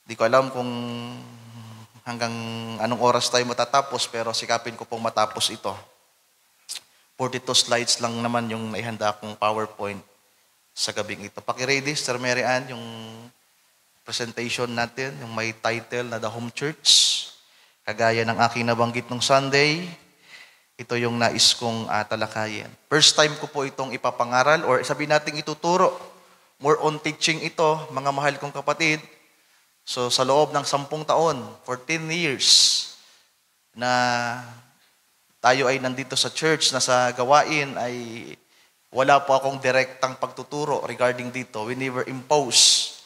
Di ko alam kung hanggang anong oras tayo matatapos, pero sikapin ko pong matapos ito. 42 slides lang naman yung naihanda kong PowerPoint sa gabing ito. Paki-ready, Sister Mary Ann, yung presentation natin, yung may title na The Home Church. Kagaya ng aking nabanggit nung Sunday, ito yung nais kong talakayin. First time ko po itong ipapangaral or sabihin natin ituturo. More on teaching ito, mga mahal kong kapatid. So sa loob ng 10 taon, 14 years, na tayo ay nandito sa church, na sa gawain ay wala po akong direktang pagtuturo regarding dito. We never impose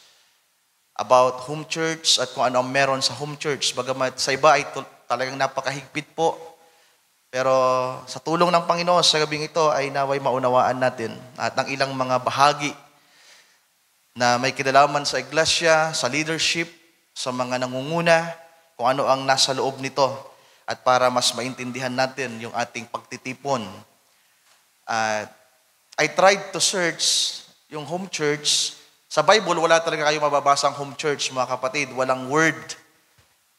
about home church at kung ano ang meron sa home church. Bagamat sa iba ay talagang napakahigpit po. Pero sa tulong ng Panginoon sa gabing ito ay naway maunawaan natin at ang ilang mga bahagi na may kinalaman sa iglesia, sa leadership, sa mga nangunguna, kung ano ang nasa loob nito at para mas maintindihan natin yung ating pagtitipon. I tried to search yung home church. Sa Bible, wala talaga kayo mababasang home church, mga kapatid. Walang word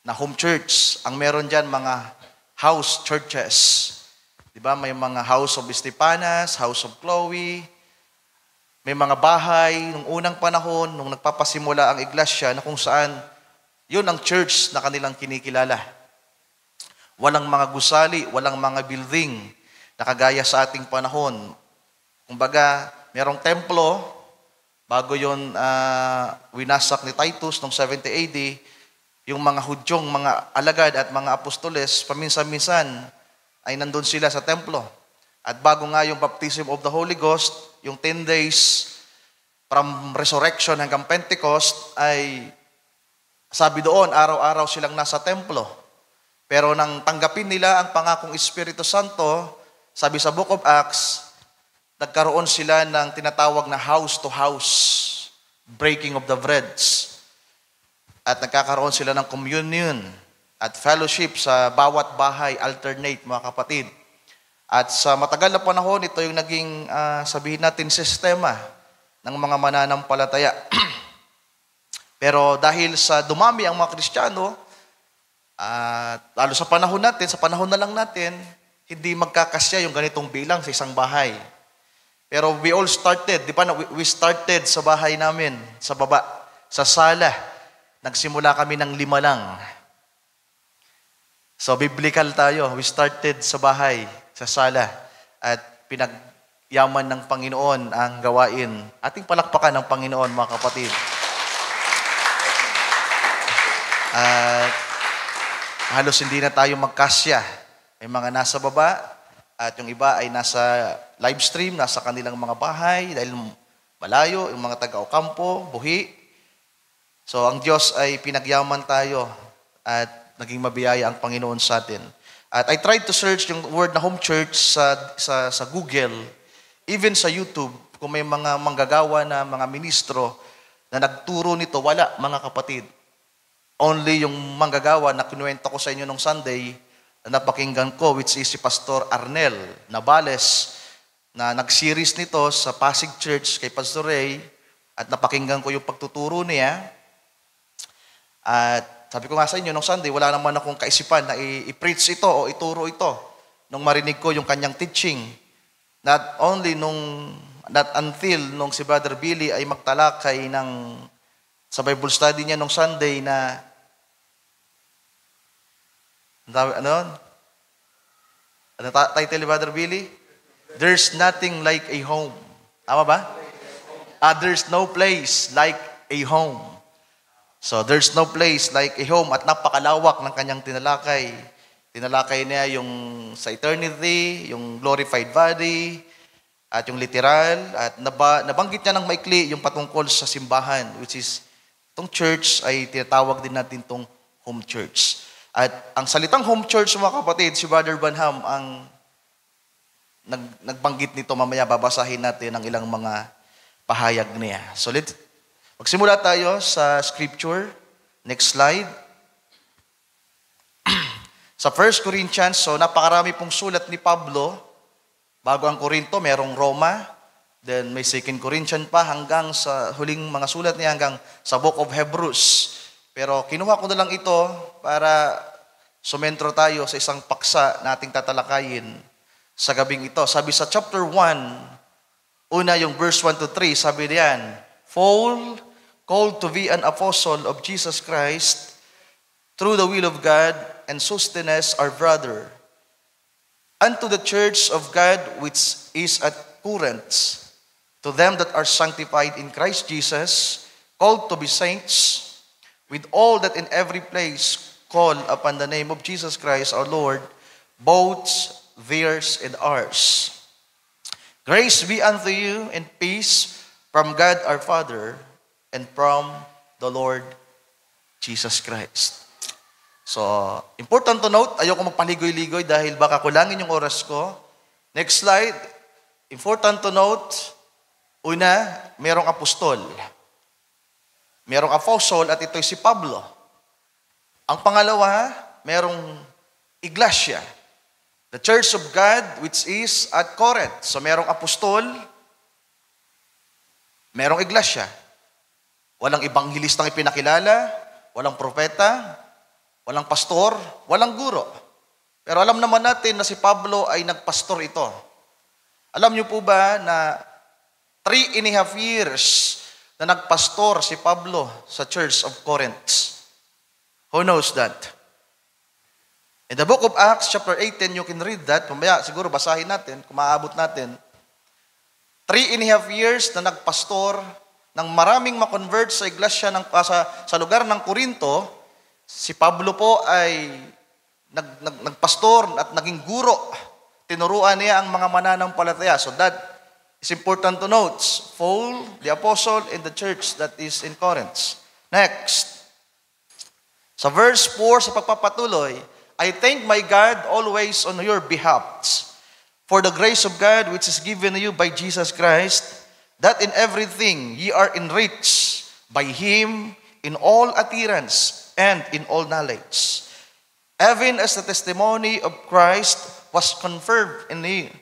na home church. Ang meron dyan, mga house churches. Diba? May mga House of Estepanas, House of Chloe. May mga bahay nung unang panahon, nung nagpapasimula ang iglesia, na kung saan yun ang church na kanilang kinikilala. Walang mga gusali, walang mga building na kagaya sa ating panahon. Kumbaga, merong templo, bago yun winasak ni Titus noong 70 AD, yung mga Hudyong, mga alagad at mga apostoles, paminsan-minsan ay nandun sila sa templo. At bago nga yung baptism of the Holy Ghost, yung 10 days from resurrection hanggang Pentecost, ay sabi doon, araw-araw silang nasa templo. Pero nang tanggapin nila ang pangakong Espiritu Santo, sabi sa Book of Acts, nagkaroon sila ng tinatawag na house-to-house breaking of the breads. At nagkakaroon sila ng communion at fellowship sa bawat bahay, alternate, mga kapatid. At sa matagal na panahon, ito yung naging, sabihin natin, sistema ng mga mananampalataya. Pero dahil sa dumami ang mga Kristiyano, lalo sa panahon natin, sa panahon na lang natin, hindi magkakasya yung ganitong bilang sa isang bahay. Pero we all started, di ba? We started sa bahay namin, sa baba, sa sala. Nagsimula kami ng 5 lang. So, biblical tayo. We started sa bahay, sa sala. At pinagyaman ng Panginoon ang gawain. Ating palakpakan ng Panginoon, mga kapatid. At halos hindi na tayo magkasya. May mga nasa baba, at yung iba ay nasa live stream, nasa kanilang mga bahay, dahil malayo, yung mga taga-Ocampo, Buhi. So, ang Diyos ay pinagyaman tayo at naging mabiyaya ang Panginoon sa atin. At I tried to search yung word na home church sa Google, even sa YouTube, kung may mga manggagawa na mga ministro na nagturo nito, wala, mga kapatid. Only yung manggagawa na kinuwento ko sa inyo nung Sunday, na napakinggan ko, which is si Pastor Arnel Navales, na nag-series nito sa Pasig Church kay Pastor Ray, at napakinggan ko yung pagtuturo niya. At sabi ko nga sa inyo, nung Sunday, wala naman akong kaisipan na i-preach ito o ituro ito nung marinig ko yung kanyang teaching. Not until nung si Brother Billy ay magtalakay sa Bible study niya nung Sunday na ano title ni Brother Billy? There's nothing like a home. Tama ba? There's no place like a home. So, there's no place like a home. At napakalawak ng kanyang tinalakay. Tinalakay niya yung sa eternity, yung glorified body, at yung literal. At nabanggit niya ng maikli yung patungkol sa simbahan, which is, itong church ay tinatawag din natin itong home church. At ang salitang home church, mga kapatid, si Brother Branham ang nagbanggit nito. Mamaya babasahin natin ang ilang mga pahayag niya. So, magsimula tayo sa scripture. Next slide. Sa 1 Corinthians, so napakarami pong sulat ni Pablo. Bago ang Korinto, merong Roma. Then may 2 Corinthians pa hanggang sa huling mga sulat niya hanggang sa Book of Hebrews. Pero kinuha ko na lang ito para sumentro tayo sa isang paksa na ating tatalakayin sa gabing ito. Sabi sa chapter 1, una yung verse 1 to 3, sabi diyan, Paul, called to be an apostle of Jesus Christ, through the will of God, and Sosthenes our brother, unto the church of God which is at Corinth, to them that are sanctified in Christ Jesus, called to be saints, with all that in every place call upon the name of Jesus Christ our Lord, both theirs and ours. Grace be unto you and peace from God our Father and from the Lord Jesus Christ. So, important to note, ayoko magpaligoy-ligoy dahil baka kulangin yung oras ko. Next slide. Important to note, una, merong apostol. Merong apostle at ito'y si Pablo. Ang pangalawa, merong iglesia. The church of God which is at Corinth. So merong apostol, merong iglesia. Walang ebanghilistang ipinakilala, walang propeta, walang pastor, walang guro. Pero alam naman natin na si Pablo ay nagpastor ito. Alam niyo po ba na 3.5 years na nagpastor si Pablo sa Church of Corinth? Who knows that? In the book of Acts, chapter 18, you can read that. Mamaya, siguro basahin natin, kung maaabot natin. 3.5 years na nagpastor ng maraming makonvert sa iglesia sa lugar ng Corinto. Si Pablo po ay nagpastor at naging guro. Tinuruan niya ang mga mananampalataya. So that is important to note. Paul, the apostle, in the church that is in Corinth. Next. Sa verse 4, sa pagpapatuloy, I thank my God always on your behalf, for the grace of God which is given you by Jesus Christ, that in everything ye are enriched by Him in all utterance and in all knowledge, even as the testimony of Christ was confirmed in you,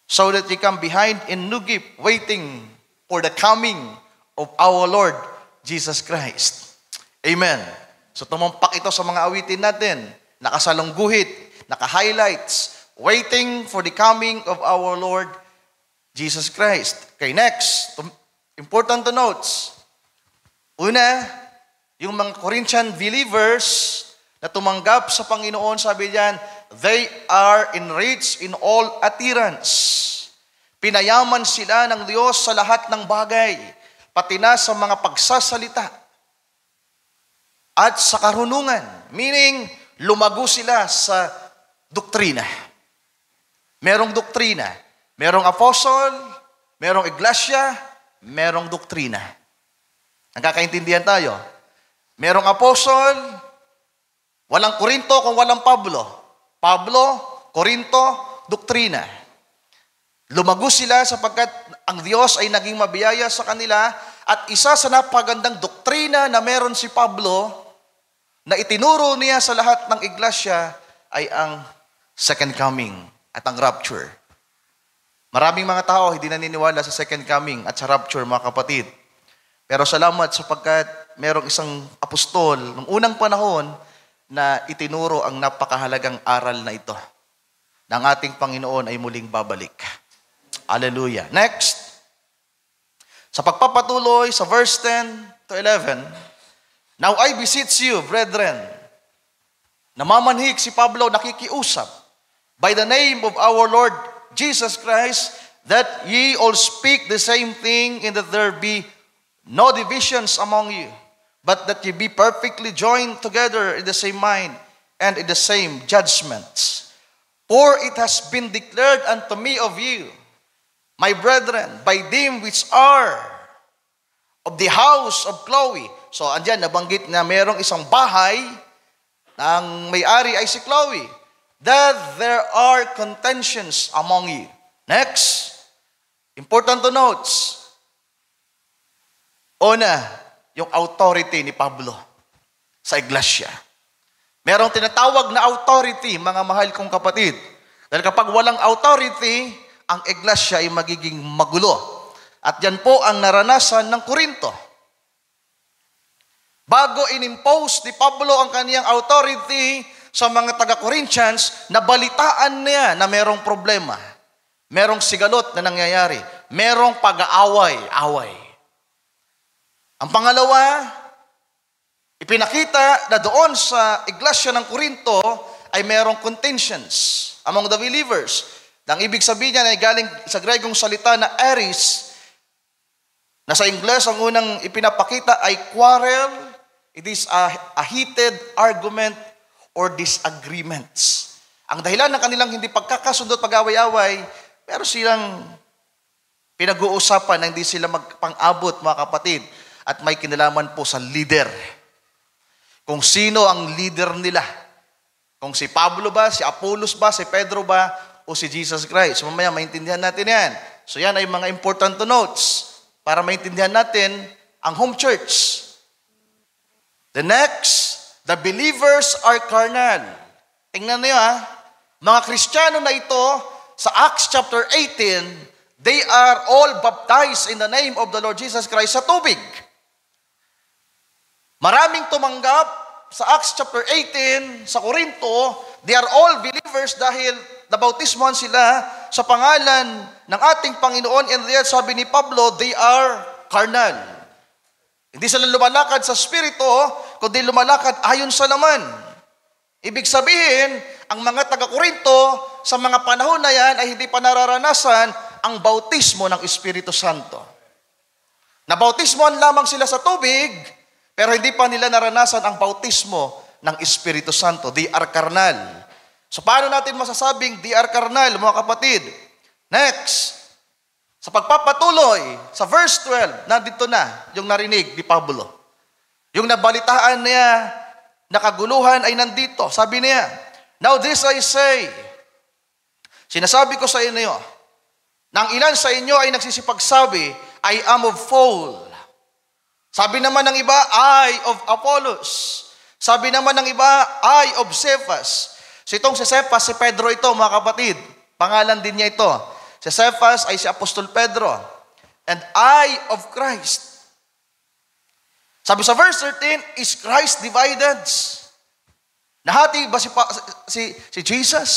so that ye come behind in new gift, waiting for the coming of our Lord Jesus Christ. Amen. So tumampak ito sa mga awitin natin. Nakasalungguhit, naka-highlights, waiting for the coming of our Lord Jesus Christ. Okay, next. Important to note. Una, yung mga Corinthian believers na tumanggap sa Panginoon, sabi diyan, they are enriched in all utterance. Pinayaman sila ng Diyos sa lahat ng bagay, pati na sa mga pagsasalita at sa karunungan. Meaning, lumago sila sa doktrina. Merong doktrina. Merong apostle, merong iglesia, merong doktrina. Nagkakaintindihan tayo. Merong apostle, walang Korinto kung walang Pablo. Pablo, Korinto, doktrina. Lumago sila sapagkat ang Diyos ay naging mabiyaya sa kanila at isa sa napagandang doktrina na meron si Pablo na itinuro niya sa lahat ng iglesia ay ang second coming at ang rapture. Maraming mga tao hindi naniniwala sa second coming at sa rapture, mga kapatid. Pero salamat sapagkat merong isang apostol noong unang panahon na itinuro ang napakahalagang aral na ito, na ang ating Panginoon ay muling babalik. Hallelujah. Next, sa pagpapatuloy sa verse 10 to 11, now I beseech you, brethren, namamanhik si Pablo, nakikiusap, by the name of our Lord Jesus Christ, that ye all speak the same thing, and that there be no divisions among you, but that ye be perfectly joined together in the same mind and in the same judgments. For it has been declared unto me of you, my brethren, by them which are of the house of Chloe. So, andyan, nabanggit na merong isang bahay, ang may-ari ay si Chloe, that there are contentions among you. Next, important to note, una, yung authority ni Pablo sa iglesia. Merong tinatawag na authority, mga mahal kong kapatid. Dahil kapag walang authority, ang iglesia ay magiging magulo. At yan po ang naranasan ng Korinto. bago inimpose ni Pablo ang kaniyang authority sa mga taga-Corinthians, nabalitaan niya na merong problema, merong sigalot na nangyayari, merong pag-aaway-away. Ang pangalawa, ipinakita na doon sa iglesia ng Corinto ay merong contentions among the believers. Ang ibig sabihin niya ay galing sa Gregong salita na eris, na sa Ingles ang unang ipinapakita ay quarrel. It is a heated argument or disagreements. Ang dahilan ng kanilang hindi pagkakasundo at pag-away-away, pero silang pinag-uusapan na hindi sila magpang-abot, mga kapatid, at may kinalaman po sa leader. Kung sino ang leader nila. Kung si Pablo ba, si Apollos ba, si Pedro ba, o si Jesus Christ. So mamaya maintindihan natin yan. So yan ay mga important notes para maintindihan natin ang home church. The next, the believers are carnal. Tingnan niyo mga Kristiyano na ito, sa Acts chapter 18, they are all baptized in the name of the Lord Jesus Christ sa tubig. Maraming tumanggap sa Acts chapter 18, sa Corinto, they are all believers dahil nabautismohan sila sa pangalan ng ating Panginoon, and yet sabi ni Pablo, they are carnal. Hindi sila lumalakad sa spirito, kundi lumalakad ayon sa laman. Ibig sabihin, ang mga taga-Korinto, sa mga panahon na yan, ay hindi pa nararanasan ang bautismo ng Espiritu Santo. Nabautismohan lamang sila sa tubig, pero hindi pa nila naranasan ang bautismo ng Espiritu Santo. They are carnal. So paano natin masasabing they are carnal, mga kapatid? Next, sa pagpapatuloy, sa verse 12, nandito na yung narinig ni Pablo. Yung nabalitaan niya, nakaguluhan ay nandito. Sabi niya, now this I say, sinasabi ko sa inyo, nang ilan sa inyo ay nagsisipagsabi, I am of Paul. Sabi naman ng iba, I of Apollos. Sabi naman ng iba, I of Cephas. So itong si Cephas, si Pedro ito, mga kapatid. Pangalan din niya ito. Si Cephas ay si Apostol Pedro. And I of Christ. Sabi sa verse 13, is Christ divided? Nahati ba si Jesus?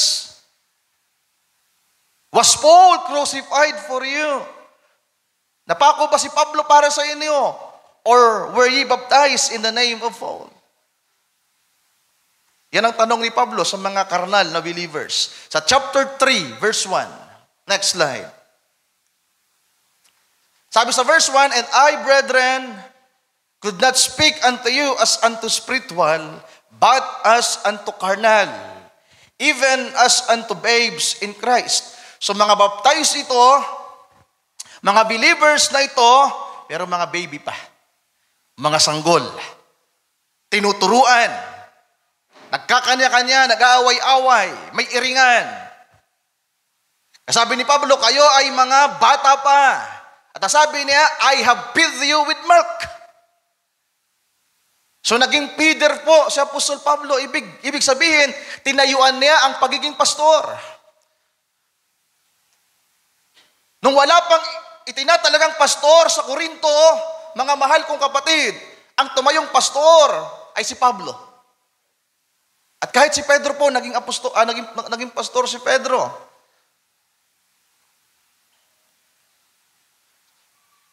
Was Paul crucified for you? Napako ba si Pablo para sa inyo? Or were ye baptized in the name of Paul? Yan ang tanong ni Pablo sa mga karnal na believers. Sa chapter 3, verse 1. Next slide. Sabi sa verse 1, and I, brethren, could not speak unto you as unto spiritual, but as unto carnal, even as unto babes in Christ. So mga baptized ito, mga believers na ito, pero mga baby pa. Mga sanggol. Tinuturuan. Nagkakanya-kanya, nag-aaway-away, may iringan. Sabi ni Pablo, kayo ay mga bata pa. At sabi niya, I have filled you with milk. So naging feeder po si Apostol Pablo. Ibig sabihin, tinayuan niya ang pagiging pastor. Nung wala pang itinatalagang pastor sa Corinto, mga mahal kong kapatid, ang tumayong pastor ay si Pablo. At kahit si Pedro po, naging pastor si Pedro.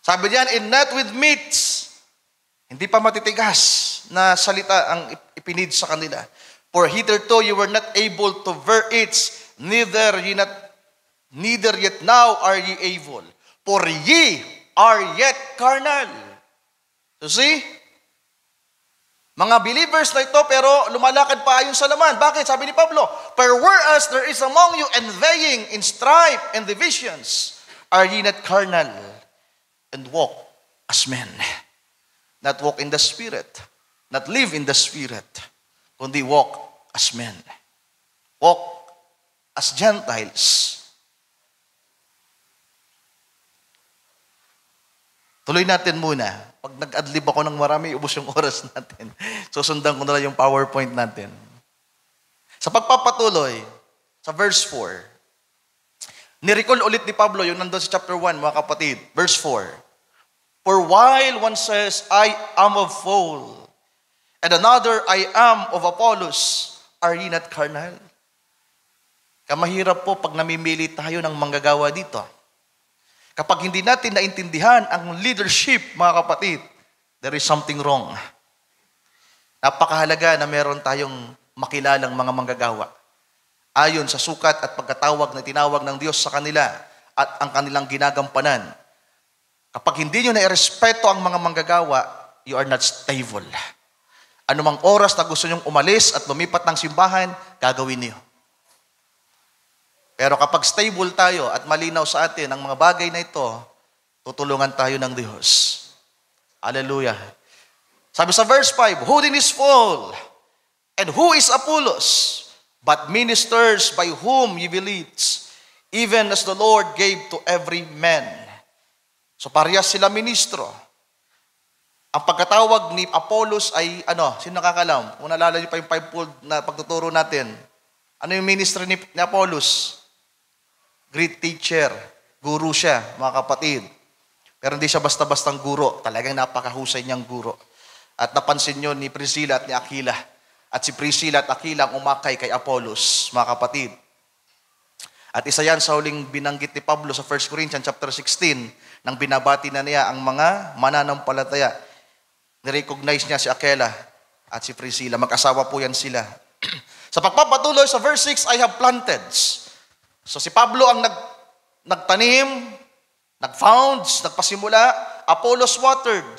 Sabi diyan, in not with meats, hindi pa matitigas na salita ang ipinid sa kanila. For hitherto you were not able to bear it, neither yet now are ye able. For ye are yet carnal. So see? Mga believers na ito, pero lumalakad pa ayon sa laman. Bakit? Sabi ni Pablo, for whereas there is among you envying in strife and divisions, are ye not carnal? And walk as men. Not walk in the Spirit. Not live in the Spirit. Kundi walk as men. Walk as Gentiles. Tuloy natin muna. Pag nag-adlib ako ng marami, ubos yung oras natin. Susundan ko na lang yung PowerPoint natin. Sa pagpapatuloy, sa verse 4, nirecall ulit ni Pablo yung nandun sa chapter 1, mga kapatid. Verse 4. For while one says, I am of Paul, And another, I am of Apollos. Are ye not carnal? Kamahirap po pag namimili tayo ng manggagawa dito. Kapag hindi natin naintindihan ang leadership, mga kapatid, there is something wrong. Napakahalaga na meron tayong makilalang mga manggagawa. Ayon sa sukat at pagkatawag na tinawag ng Diyos sa kanila at ang kanilang ginagampanan. Kapag hindi nyo na-irespeto ang mga manggagawa, you are not stable. Anumang oras na gusto nyong umalis at lumipat ng simbahan, gagawin niyo. Pero kapag stable tayo at malinaw sa atin ang mga bagay na ito, tutulungan tayo ng Diyos. Hallelujah. Sabi sa verse 5, who then is Paul? And who is Apollos? But ministers by whom ye believed, even as the Lord gave to every man. So parehas sila ministro. Ang pagkatawag ni Apollos ay, sino nakakalam? Kung nalala niyo pa yung fivefold na pagtuturo natin, ano yung ministry ni Apollos? Great teacher, guru siya, mga kapatid. Pero hindi siya basta-bastang guro. Talagang napakahusay niyang guro. At napansin niyo ni Priscilla at ni Aquila. At si Priscilla at Aquila ang umakay kay Apollos, mga kapatid. At isa yan sa huling binanggit ni Pablo sa 1 Corinthians chapter 16 nang binabati na niya ang mga mananampalataya. Nirecognize niya si Aquila at si Priscilla. Mag-asawa po yan sila. Sa pagpapatuloy sa verse 6, I have planted. So si Pablo ang nagtanim, nagfounds, nagpasimula, Apollos watered,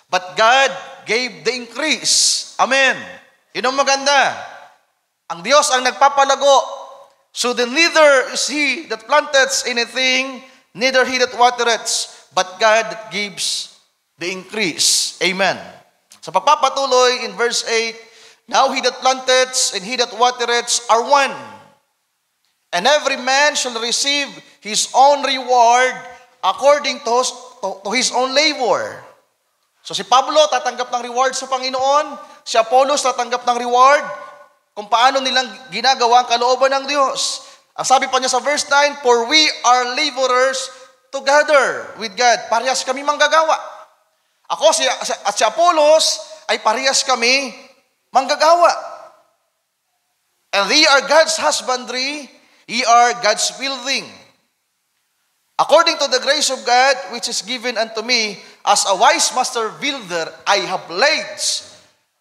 but God gave the increase. Amen. Yun ang maganda. Ang Diyos ang nagpapalago. So then neither is he that planteth anything, neither he that watereth, but God that gives the increase. Amen. Sa pagpapatuloy in verse 8, now he that planteth and he that watereth are one. And every man shall receive his own reward according to his own labor. So si Pablo tatanggap ng reward sa Panginoon, si Apollos tatanggap ng reward kung paano nilang ginagawa ang kalooban ng Diyos. Ang sabi pa niya sa verse 9, for we are laborers together with God. Parehas kami manggagawa. Ako at si Apollos ay parehas kami manggagawa. And they are God's husbandry, ye are God's building. According to the grace of God, which is given unto me, as a wise master builder, I have laid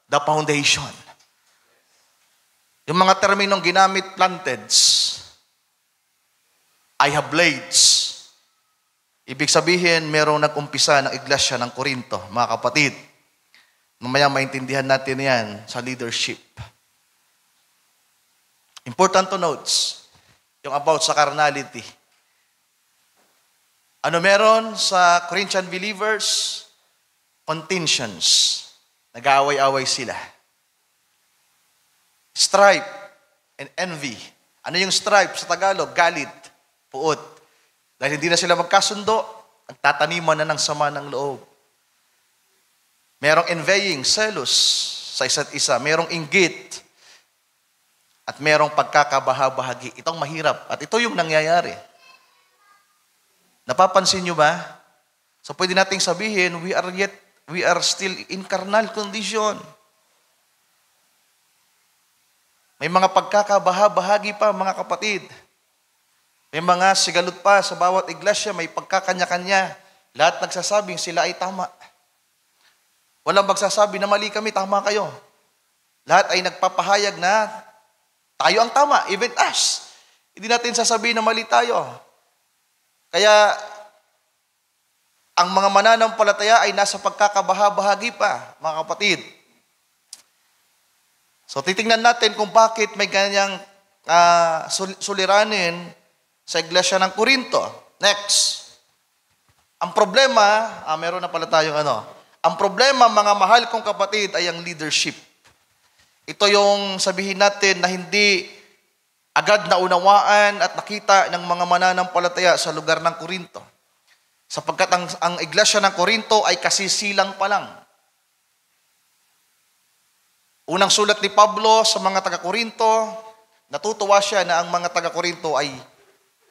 the foundation. Yung mga terminong ginamit, planted, I have laid. Ibig sabihin, merong nag-umpisa ng iglesia ng Korinto, mga kapatid. Mamaya maintindihan natin yan sa leadership. Important to notes, yung about sa carnality. Ano meron sa Corinthian believers? Contentions. Nag-aaway-away sila. Strife and envy. Ano yung strife sa Tagalog? Galit, puot. Dahil hindi na sila magkasundo, nagtataniman na ng sama ng loob. Merong envying, selos sa isa't isa. Merong inggit. At merong pagkakabahabahagi. Itong mahirap. At ito yung nangyayari. Napapansin nyo ba? So pwede nating sabihin, we are still in carnal condition. May mga pagkakabahabahagi pa, mga kapatid. May mga sigalot pa sa bawat iglesia, may pagkakanya-kanya. Lahat nagsasabing sila ay tama. Walang magsasabi na mali kami, tama kayo. Lahat ay nagpapahayag na tayo ang tama, even us. Hindi natin sasabihin na mali tayo. Kaya, ang mga mananampalataya ay nasa pagkakabahabahagi pa, mga kapatid. So, titingnan natin kung bakit may ganyang suliranin sa iglesia ng Korinto. Next. Ang problema, meron na pala tayong Ang problema, mga mahal kong kapatid, ay ang leadership. Ito yung sabihin natin na hindi agad na unawaan at nakita ng mga mananampalataya sa lugar ng Korinto. Sapagkat ang iglesia ng Korinto ay kasisilang pa lang. Unang sulat ni Pablo sa mga taga-Korinto, natutuwa siya na ang mga taga-Korinto ay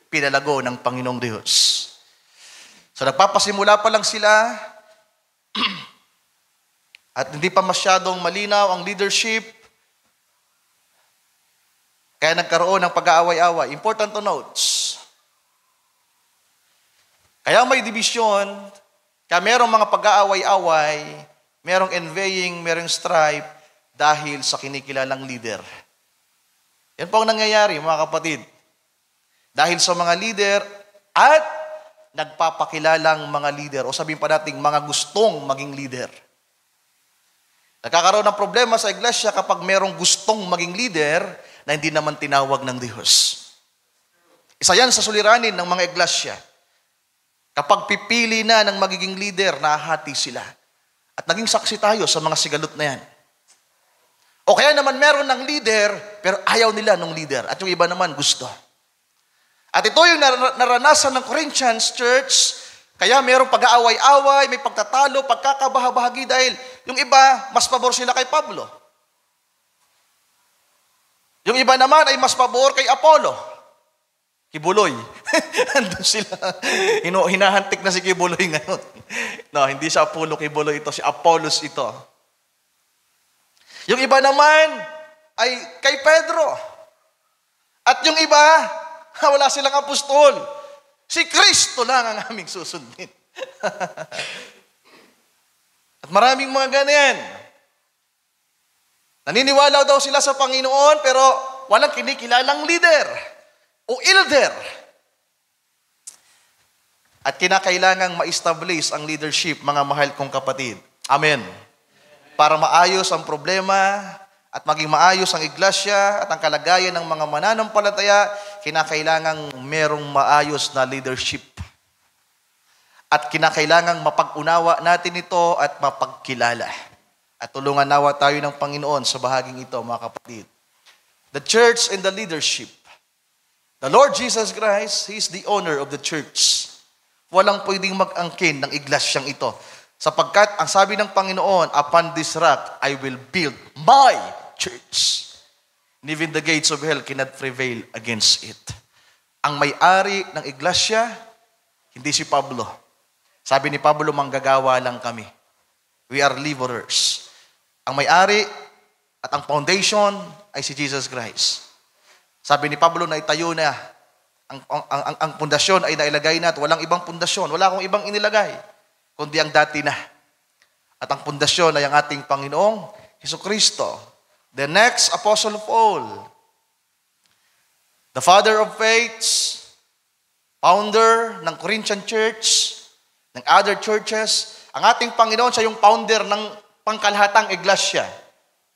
pinalago ng Panginoong Diyos. So nagpapasimula pa lang sila, at hindi pa masyadong malinaw ang leadership, kaya nagkaroon ng pag-aaway-away. Important to note. Kaya may division, kaya merong mga pag-aaway-away, merong envying, merong strife, dahil sa kinikilalang leader. Yan po ang nangyayari, mga kapatid. Dahil sa mga leader at nagpapakilalang mga leader, o sabihin pa natin, mga gustong maging leader. Nagkakaroon ng problema sa iglesia kapag merong gustong maging leader na hindi naman tinawag ng Diyos. Isa yan sa suliranin ng mga iglesia. Kapag pipili na ng magiging leader, nahati sila. At naging saksi tayo sa mga sigalot na yan. O kaya naman meron ng leader, pero ayaw nila ng leader. At yung iba naman gusto. At ito yung naranasan ng Corinthians Church. Kaya merong pag-aaway-away, may pagtatalo, pagkakabahabahagi dahil yung iba, mas pabor sila kay Pablo. Yung iba naman ay mas pabor kay Apollo. Kibuloy. Andun sila. Hinahantik na si Kibuloy ngayon. No, hindi siya Apollo, Kibuloy ito. Si Apollos ito. Yung iba naman ay kay Pedro. At yung iba, wala silang apostol. Si Kristo lang ang aming susundin. At maraming mga ganyan. Naniniwala daw sila sa Panginoon pero walang kinikilalang leader o elder. At kinakailangang ma-establish ang leadership, mga mahal kong kapatid. Amen. Para maayos ang problema at maging maayos ang iglesia at ang kalagayan ng mga mananampalataya, kinakailangang merong maayos na leadership. At kinakailangang mapag-unawa natin ito at mapagkilala. At tulungan nawa tayo ng Panginoon sa bahaging ito, mga kapatid. The church and the leadership. The Lord Jesus Christ, He is the owner of the church. Walang pwedeng mag-angkin ng iglesyang ito. Sapagkat ang sabi ng Panginoon, upon this rock, I will build my church. And even the gates of hell cannot prevail against it. Ang may-ari ng iglesia, hindi si Pablo. Sabi ni Pablo, manggagawa lang kami. We are laborers. Ang may-ari at ang foundation ay si Jesus Christ. Sabi ni Pablo na itayo na. Ang pundasyon ay nailagay na at walang ibang pundasyon. Wala akong ibang inilagay, kundi ang dati na. At ang pundasyon ay ang ating Panginoong Jesucristo. The next apostle of all, the father of faiths, founder ng Corinthian Church, ng other churches, ang ating Panginoon, siya yung founder ng pangkalahatang iglesia.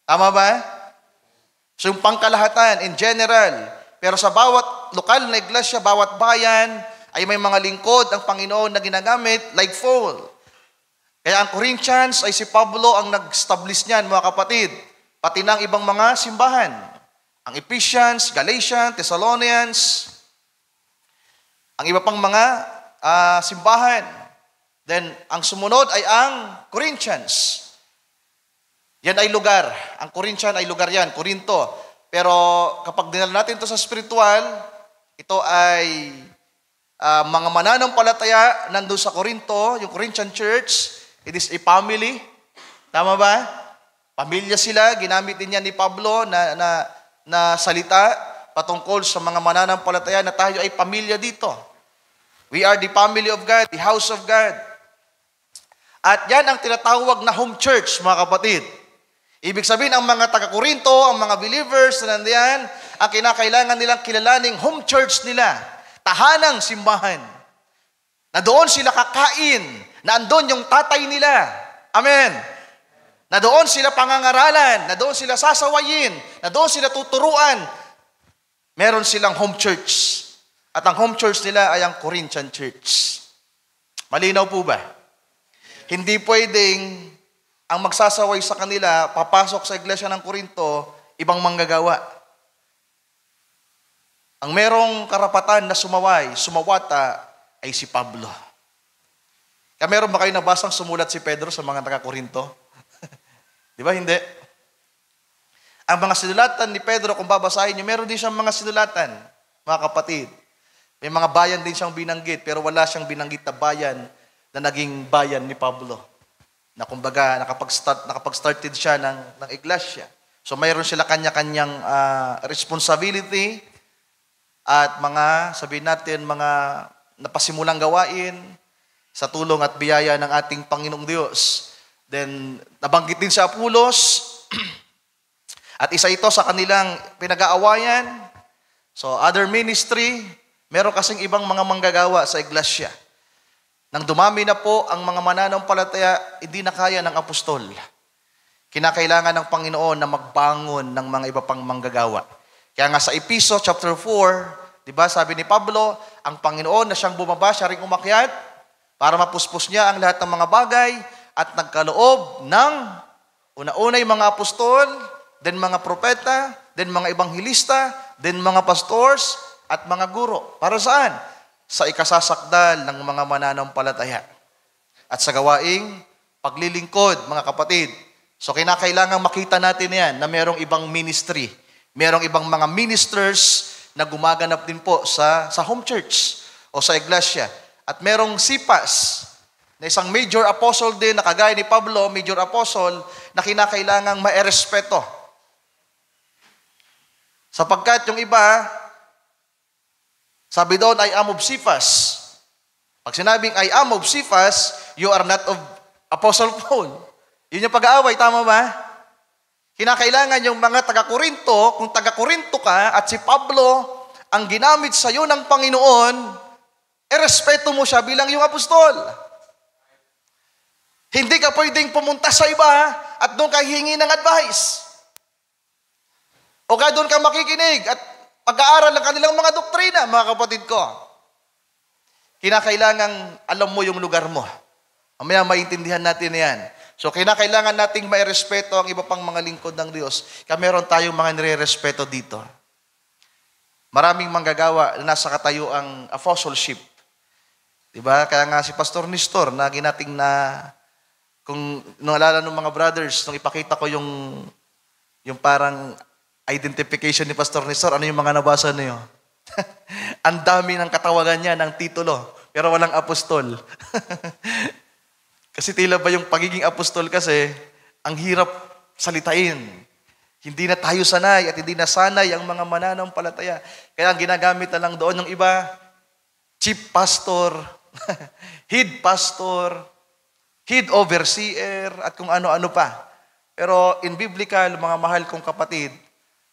Tama ba? So yung pangkalahatan in general. Pero sa bawat lokal na iglesia, bawat bayan, ay may mga lingkod ang Panginoon na ginagamit like fold. Kaya ang Corinthians ay si Pablo ang nag-establish niyan, mga kapatid. Pati ng ibang mga simbahan. Ang Ephesians, Galatians, Thessalonians, ang iba pang mga simbahan. Then, ang sumunod ay ang Corinthians. Yan ay lugar. Ang Corinthian ay lugar yan, Corinto. Pero kapag dinala natin ito sa spiritual, ito ay mga mananampalataya nandun sa Corinto, yung Corinthian Church, it is a family. Tama ba? Pamilya sila, ginamit din yan ni Pablo na salita patungkol sa mga mananampalataya na tayo ay pamilya dito. We are the family of God, the house of God. At yan ang tinatawag na home church, mga kapatid. Ibig sabihin, ang mga taga-Korinto, ang mga believers na nandiyan, ang kinakailangan nilang kilalaning home church nila, tahanang simbahan. Na doon sila kakain, na andon yung tatay nila. Amen. Na doon sila pangangaralan, na doon sila sasawayin, na doon sila tuturuan. Meron silang home church. At ang home church nila ay ang Corinthian Church. Malinaw po ba? Hindi pwedeng ang magsasaway sa kanila, papasok sa iglesia ng Corinto, ibang manggagawa. Ang merong karapatan na sumawata, ay si Pablo. Kaya meron ba kayo nabasang sumulat si Pedro sa mga taga-Corinto? Di ba? Hindi. Ang mga sinulatan ni Pedro, kung babasahin niyo, meron din siyang mga sinulatan, mga kapatid. May mga bayan din siyang binanggit, pero wala siyang binanggit na bayan na naging bayan ni Pablo. na kumbaga nakapag-start din siya ng iglesia. So mayroon sila kanya-kanyang responsibility at sabihin natin, mga napasimulang gawain sa tulong at biyaya ng ating Panginoong Diyos. Then, nabanggit din sa Apolos, at isa ito sa kanilang pinag-aawayan. So, other ministry, meron kasing ibang mga manggagawa sa iglesia. Nang dumami na po ang mga mananampalataya, hindi na kaya ng apostol. Kinakailangan ng Panginoon na magbangon ng mga iba pang manggagawa. Kaya nga sa Efeso chapter 4, di ba, sabi ni Pablo, ang Panginoon na siyang bumaba, siya ring umakyat, para mapuspos niya ang lahat ng mga bagay, at nagkaloob ng una-unay mga apostol, then mga propeta, then mga ebanghilista, then mga pastors, at mga guro. Para saan? Sa ikasasakdal ng mga mananampalataya. At sa gawaing paglilingkod, mga kapatid. So kinakailangan makita natin yan na merong ibang ministry. Merong ibang mga ministers na gumaganap din po sa home church o sa iglesia. At merong sipas na isang major apostle din na kagaya ni Pablo, major apostle, na kinakailangang maerespeto. Sapagkat yung iba, sabi doon, I am of Cephas. Pag sinabing I am of Cephas, you are not of Apostle Paul. Yun yung pag-aaway, tama ba? Kinakailangan yung mga taga-Korinto, kung taga-Korinto ka at si Pablo ang ginamit sa iyo ng Panginoon, respeto mo siya bilang yung apostol. Hindi ka pwedeng pumunta sa iba at doon ka hingi ng advice. O ka doon ka makikinig at pag-aaral ng kanilang mga doktrina, mga kapatid ko. Kinakailangan alam mo yung lugar mo. Mamaya maintindihan natin yan. So, kinakailangan nating mairespeto ang iba pang mga lingkod ng Diyos. Kaya meron tayong mga nire-respeto dito. Maraming manggagawa na nasa katayuang apostleship. Diba? Kaya nga si Pastor Nestor, na ginating na, kung naalala ng mga brothers, nung ipakita ko yung parang identification ni Pastor Nestor, ano yung mga nabasa niyo? Ang dami ng katawagan niya, ng titulo, pero walang apostol. Kasi tila ba yung pagiging apostol kasi, ang hirap salitain. Hindi na tayo sanay at hindi na sanay ang mga mananampalataya. Kaya ang ginagamit na lang doon yung iba, chief pastor, head pastor, head overseer, at kung ano-ano pa. Pero in biblical, mga mahal kong kapatid,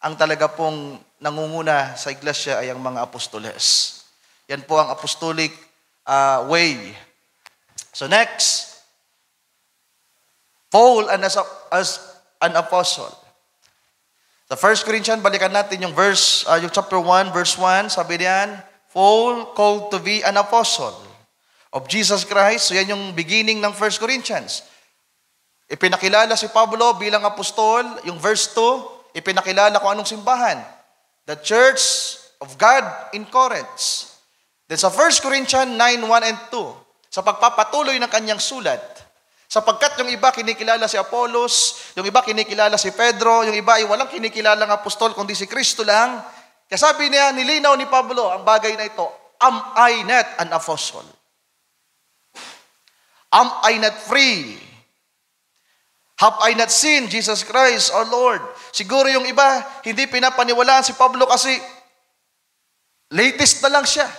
ang talaga pong nangunguna sa iglesia ay ang mga apostoles. Yan po ang apostolic way. So next, Paul as an apostle. Sa 1 Corinthians, balikan natin yung yung chapter 1, verse 1, sabi niyan, Paul called to be an apostle of Jesus Christ. So yan yung beginning ng 1 Corinthians. Ipinakilala si Pablo bilang apostol, yung verse 2, ipinakilala ko anong simbahan. The Church of God in Corinth. Then sa 1 Corinthians 9:1 and 2, sa pagpapatuloy ng kanyang sulat, sapagkat yung iba kinikilala si Apollos, yung iba kinikilala si Pedro, yung iba ay walang kinikilalang apostol, kundi si Kristo lang. Kaya sabi niya, nilinaw ni Pablo ang bagay na ito, am I not an apostle? Am I not free? Have I not seen Jesus Christ, our Lord? Siguro yung iba, hindi pinapaniwalaan si Pablo kasi latest na lang siya.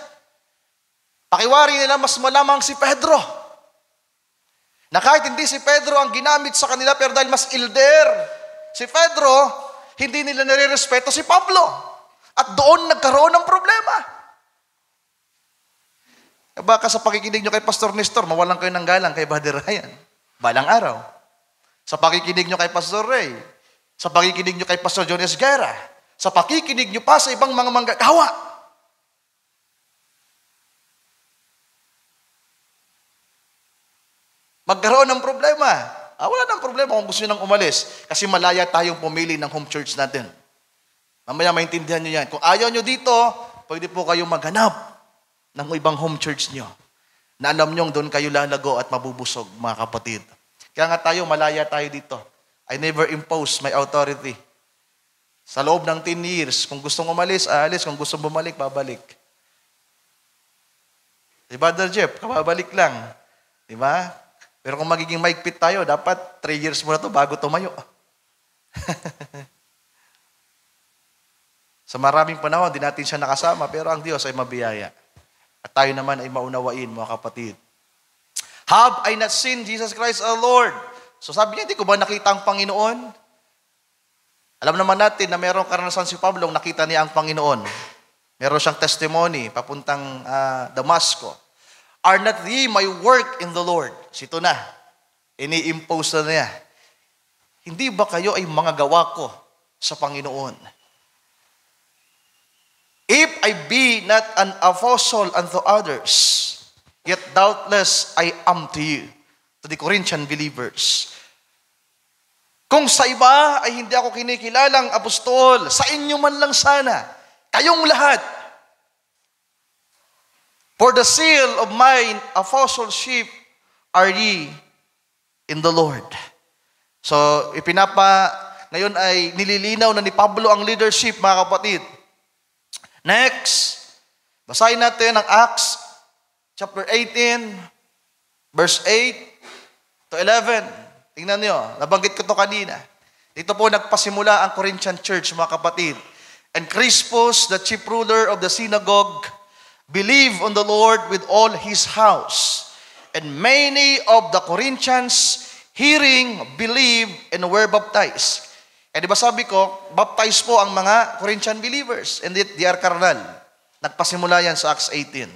Pakiwari nila mas malamang si Pedro. Na kahit hindi si Pedro ang ginamit sa kanila, pero dahil mas elder si Pedro, hindi nila nare-respeto si Pablo. At doon nagkaroon ng problema. Baka sa pakikinig nyo kay Pastor Nestor, mawalan kayo ng galang kay Brother Ryan. Balang araw. Sa pakikinig nyo kay Pastor Ray, sa pakikinig nyo kay Pastor John Esguerra, sa pakikinig nyo pa sa ibang mga manggagawa. Magkaroon ng problema. Wala nang problema kung gusto nyo nang umalis. Kasi malaya tayong pumili ng home church natin. Mamaya maintindihan nyo yan. Kung ayaw nyo dito, pwede po kayong maghanap ng ibang home church nyo. Na alam nyo doon kayo lalago at mabubusog, mga kapatid. Kaya nga tayo, malaya tayo dito. I never impose my authority. Sa loob ng 10 years, kung gustong umalis, aalis. Kung gustong bumalik, babalik. Si Brother Jeff, kababalik lang. Di ba? Pero kung magiging maigpit tayo, dapat 3 years muna to bago tumayo. Sa maraming panahon, di natin siya nakasama, pero ang Diyos ay mabiyaya. At tayo naman ay maunawain, mga kapatid. Have I not seen Jesus Christ our Lord? So sabi niya, hindi ko ba nakita ang Panginoon? Alam naman natin na mayroong karanasan si Pablo, nakita niya ang Panginoon. Meron siyang testimony, papuntang Damasco. Are not ye my work in the Lord? Sito na, ini-impose na niya. Hindi ba kayo ay mga gawa ko sa Panginoon? If I be not an apostle unto others, yet doubtless I am to you, to the Corinthian believers. Kung sa iba ay hindi ako kinikilalang apostol, sa inyo man lang sana, kayong lahat. For the seal of mine apostleship are ye in the Lord. So, ngayon ay nililinaw na ni Pablo ang leadership, mga kapatid. Next, basahin natin ang Acts chapter 18, verse 8 to 11. Tingnan niyo, nabanggit ko to kanina. Dito po nagpasimula ang Corinthian church, mga kapatid. And Crispus, the chief ruler of the synagogue, believed on the Lord with all his house. And many of the Corinthians, hearing, believed, and were baptized. Eh di ba sabi ko, baptize po ang mga Corinthian believers. And they are carnal. Nagpasimula yan sa Acts 18.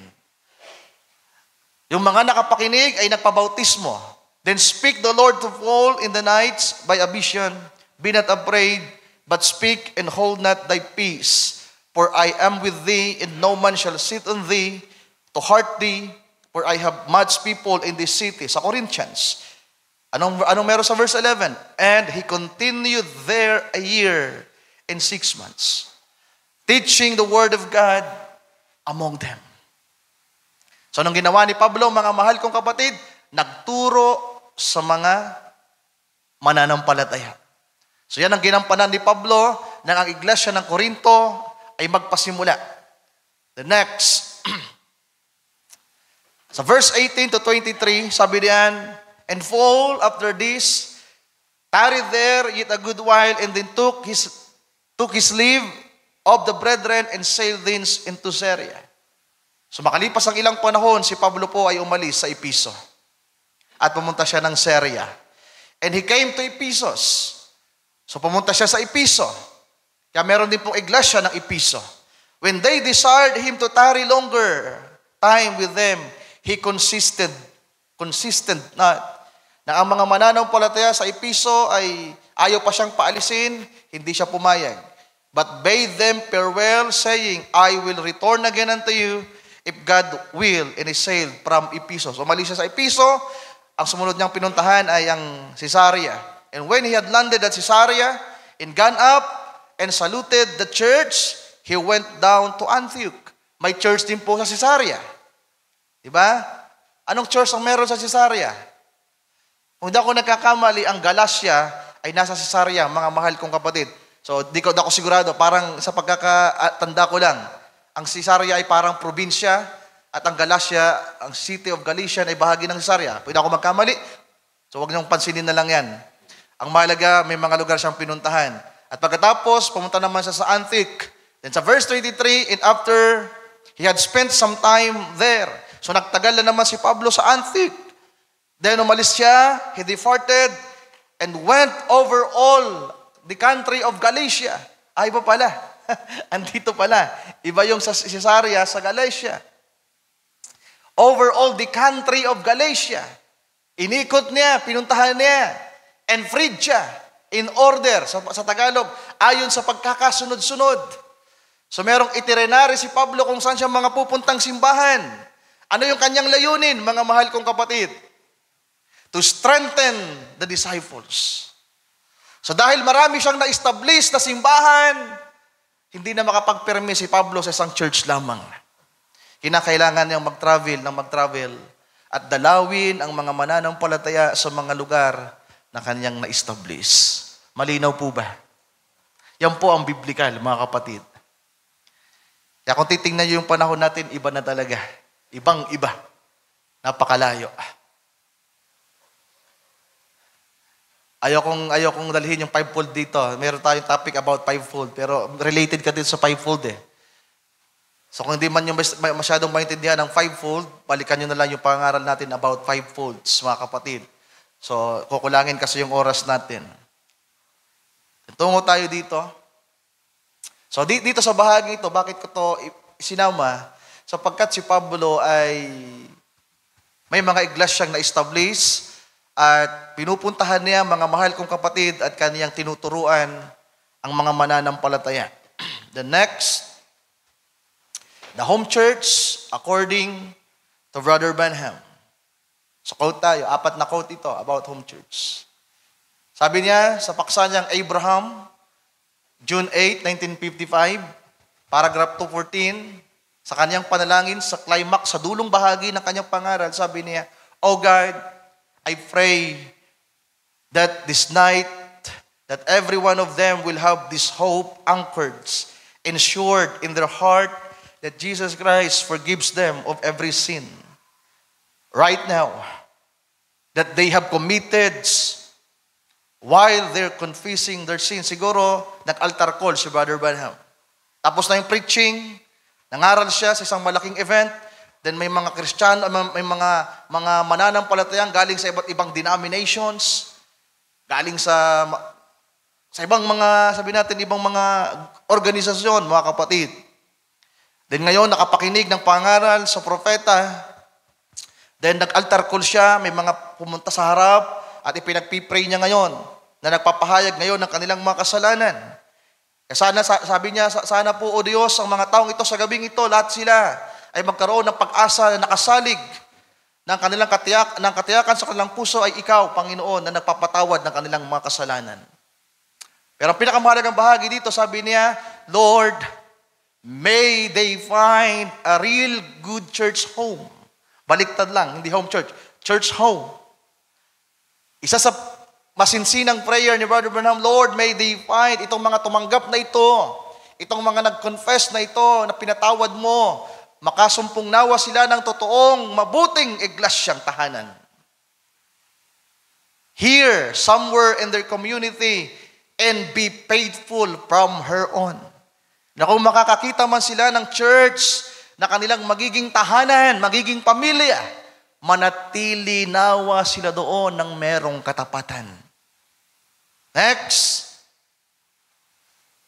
Yung mga nakapakinig ay nagpabautismo. Then speak the Lord to fall in the nights by a vision. Be not afraid, but speak and hold not thy peace. For I am with thee, and no man shall sit on thee to hurt thee. For I have much people in this city. Sa Corinthians. Anong meron sa verse 11? And he continued there a year and 6 months, teaching the word of God among them. So anong ginawa ni Pablo, mga mahal kong kapatid? Nagturo sa mga mananampalataya. So yan ang ginampanan ni Pablo na ang iglesia ng Korinto ay magpasimula. The next, sa verse 18 to 23, sabi diyan, and fall after this, tarried there yet a good while, and then took his leave of the brethren and sailed thence into Syria. So makalipas ang ilang panahon, si Pablo po ay umalis sa Episo. At pumunta siya ng Syria. And he came to Ephesus. So pumunta siya sa Episo. Kaya meron din pong iglesia ng Episo. When they desired him to tarry longer time with them, he consisted not. Na ang mga mananampalataya sa Episo ay ayaw pa siyang paalisin, hindi siya pumayag. But bade them farewell, saying, I will return again unto you, if God will, and he sailed from Ephesus. Umalis siya sa Episo, ang sumunod niyang pinuntahan ay ang Caesarea. And when he had landed at Caesarea, and gone up, and saluted the church, he went down to Antioch. May church din po sa Caesarea. Diba? Anong church ang meron sa Caesarea? Kung di ako nagkakamali, ang Galacia ay nasa Caesarea, mga mahal kong kapatid. So, di ako sigurado, parang sa pagkakatanda ko lang, ang Caesarea ay parang probinsya, at ang Galacia, ang city of Galicia ay bahagi ng Caesarea. Pwede ako magkamali? So, huwag niyong pansinin na lang yan. Ang mahalaga, may mga lugar siyang pinuntahan. At pagkatapos, pumunta naman siya sa Antioch. Then sa verse 23, and after he had spent some time there, so nagtagal na naman si Pablo sa Antioch. Then umalis siya, he departed, and went over all the country of Galatia. Ay, iba pala. Andito pala. Iba yung sa Caesarea, sa Galatia. Over all the country of Galatia. Inikot niya, pinuntahan niya, and freed siya in order, sa Tagalog, ayon sa pagkakasunod-sunod. So merong itinerary si Pablo kung saan siya mga pupuntang simbahan. Ano yung kanyang layunin, mga mahal kong kapatid? To strengthen the disciples. So dahil marami siyang na-establish na simbahan, hindi na makapagpermi si Pablo sa isang church lamang. Kinakailangan niyang mag-travel at dalawin ang mga mananampalataya sa mga lugar na kanyang na-establish. Malinaw po ba? Yan po ang biblikal, mga kapatid. Kaya kung titingnan niyo yung panahon natin, iba na talaga. Ibang-iba. Napakalayo. Ayokong dalhin yung fivefold dito. Meron tayong topic about fivefold, pero related ka din sa fivefold eh. So kung hindi man yung masyadong maintindihan ng fivefold, balikan nyo na lang yung pangaral natin about fivefolds, mga kapatid. So kukulangin kasi yung oras natin. Tungo tayo dito. So dito sa bahagi ito, bakit ko to sinama? Sapagkat si Pablo ay may mga iglesia siyang na-establish at pinupuntahan niya mga mahal kong kapatid at kaniyang tinuturuan ang mga mananampalataya. The next, the home church according to Brother Branham. So quote tayo, 4 na quote ito about home church. Sabi niya sa paksa niyang Abraham, June 8, 1955, paragraph 214, sa kanyang panalangin, sa climax, sa dulong bahagi ng kanyang pangaral, sabi niya, "O God, I pray that this night, that every one of them will have this hope anchored, ensured in their heart that Jesus Christ forgives them of every sin. Right now, that they have committed while they're confessing their sins." Siguro, nag-altar call si Brother Branham. Tapos na yung preaching, nangaral siya sa isang malaking event, then may mga Kristiyano, may mga mananampalatayang galing sa iba't ibang denominations, galing sa ibang mga, sabi natin, ibang mga organisasyon, mga kapatid. Then ngayon, nakapakinig ng pangaral sa propeta, then nag-altar call siya, may mga pumunta sa harap, at ipinagpipray niya ngayon, na nagpapahayag ngayon ng kanilang mga kasalanan. Sana, sabi niya, sana po, O Diyos, ang mga taong ito sa gabing ito, lahat sila ay magkaroon ng pag-asa na nakasalig ng kanilang katiyakan sa kanilang puso ay ikaw, Panginoon, na nagpapatawad ng kanilang mga kasalanan. Pero ang pinakamahalagang bahagi dito, sabi niya, Lord, may they find a real good church home. Baliktad lang, hindi home church. Church home. Isa sa masinsinang prayer ni Brother Branham, Lord, may they find itong mga tumanggap na ito, itong mga nag-confess na ito, na pinatawad mo, makasumpong nawa sila ng totoong, mabuting iglesyang tahanan. Here, somewhere in their community, and be faithful from her on. Na kung makakakita man sila ng church na kanilang magiging tahanan, magiging pamilya, manatili nawa sila doon ng merong katapatan. Next,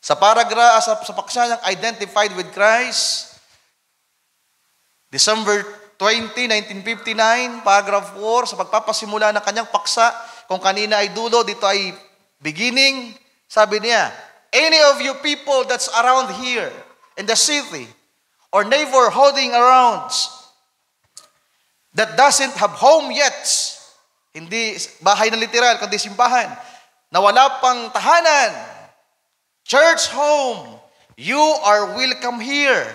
sa paragraph, sa paksa niyang Identified with Christ, December 20, 1959, paragraph 4, sa pagpapasimula ng kanyang paksa, kung kanina ay dulo, dito ay beginning, sabi niya, any of you people that's around here, in the city, or neighborhooding around, that doesn't have home yet, hindi bahay na literal, kundi simbahan, na wala pang tahanan, church home, you are welcome here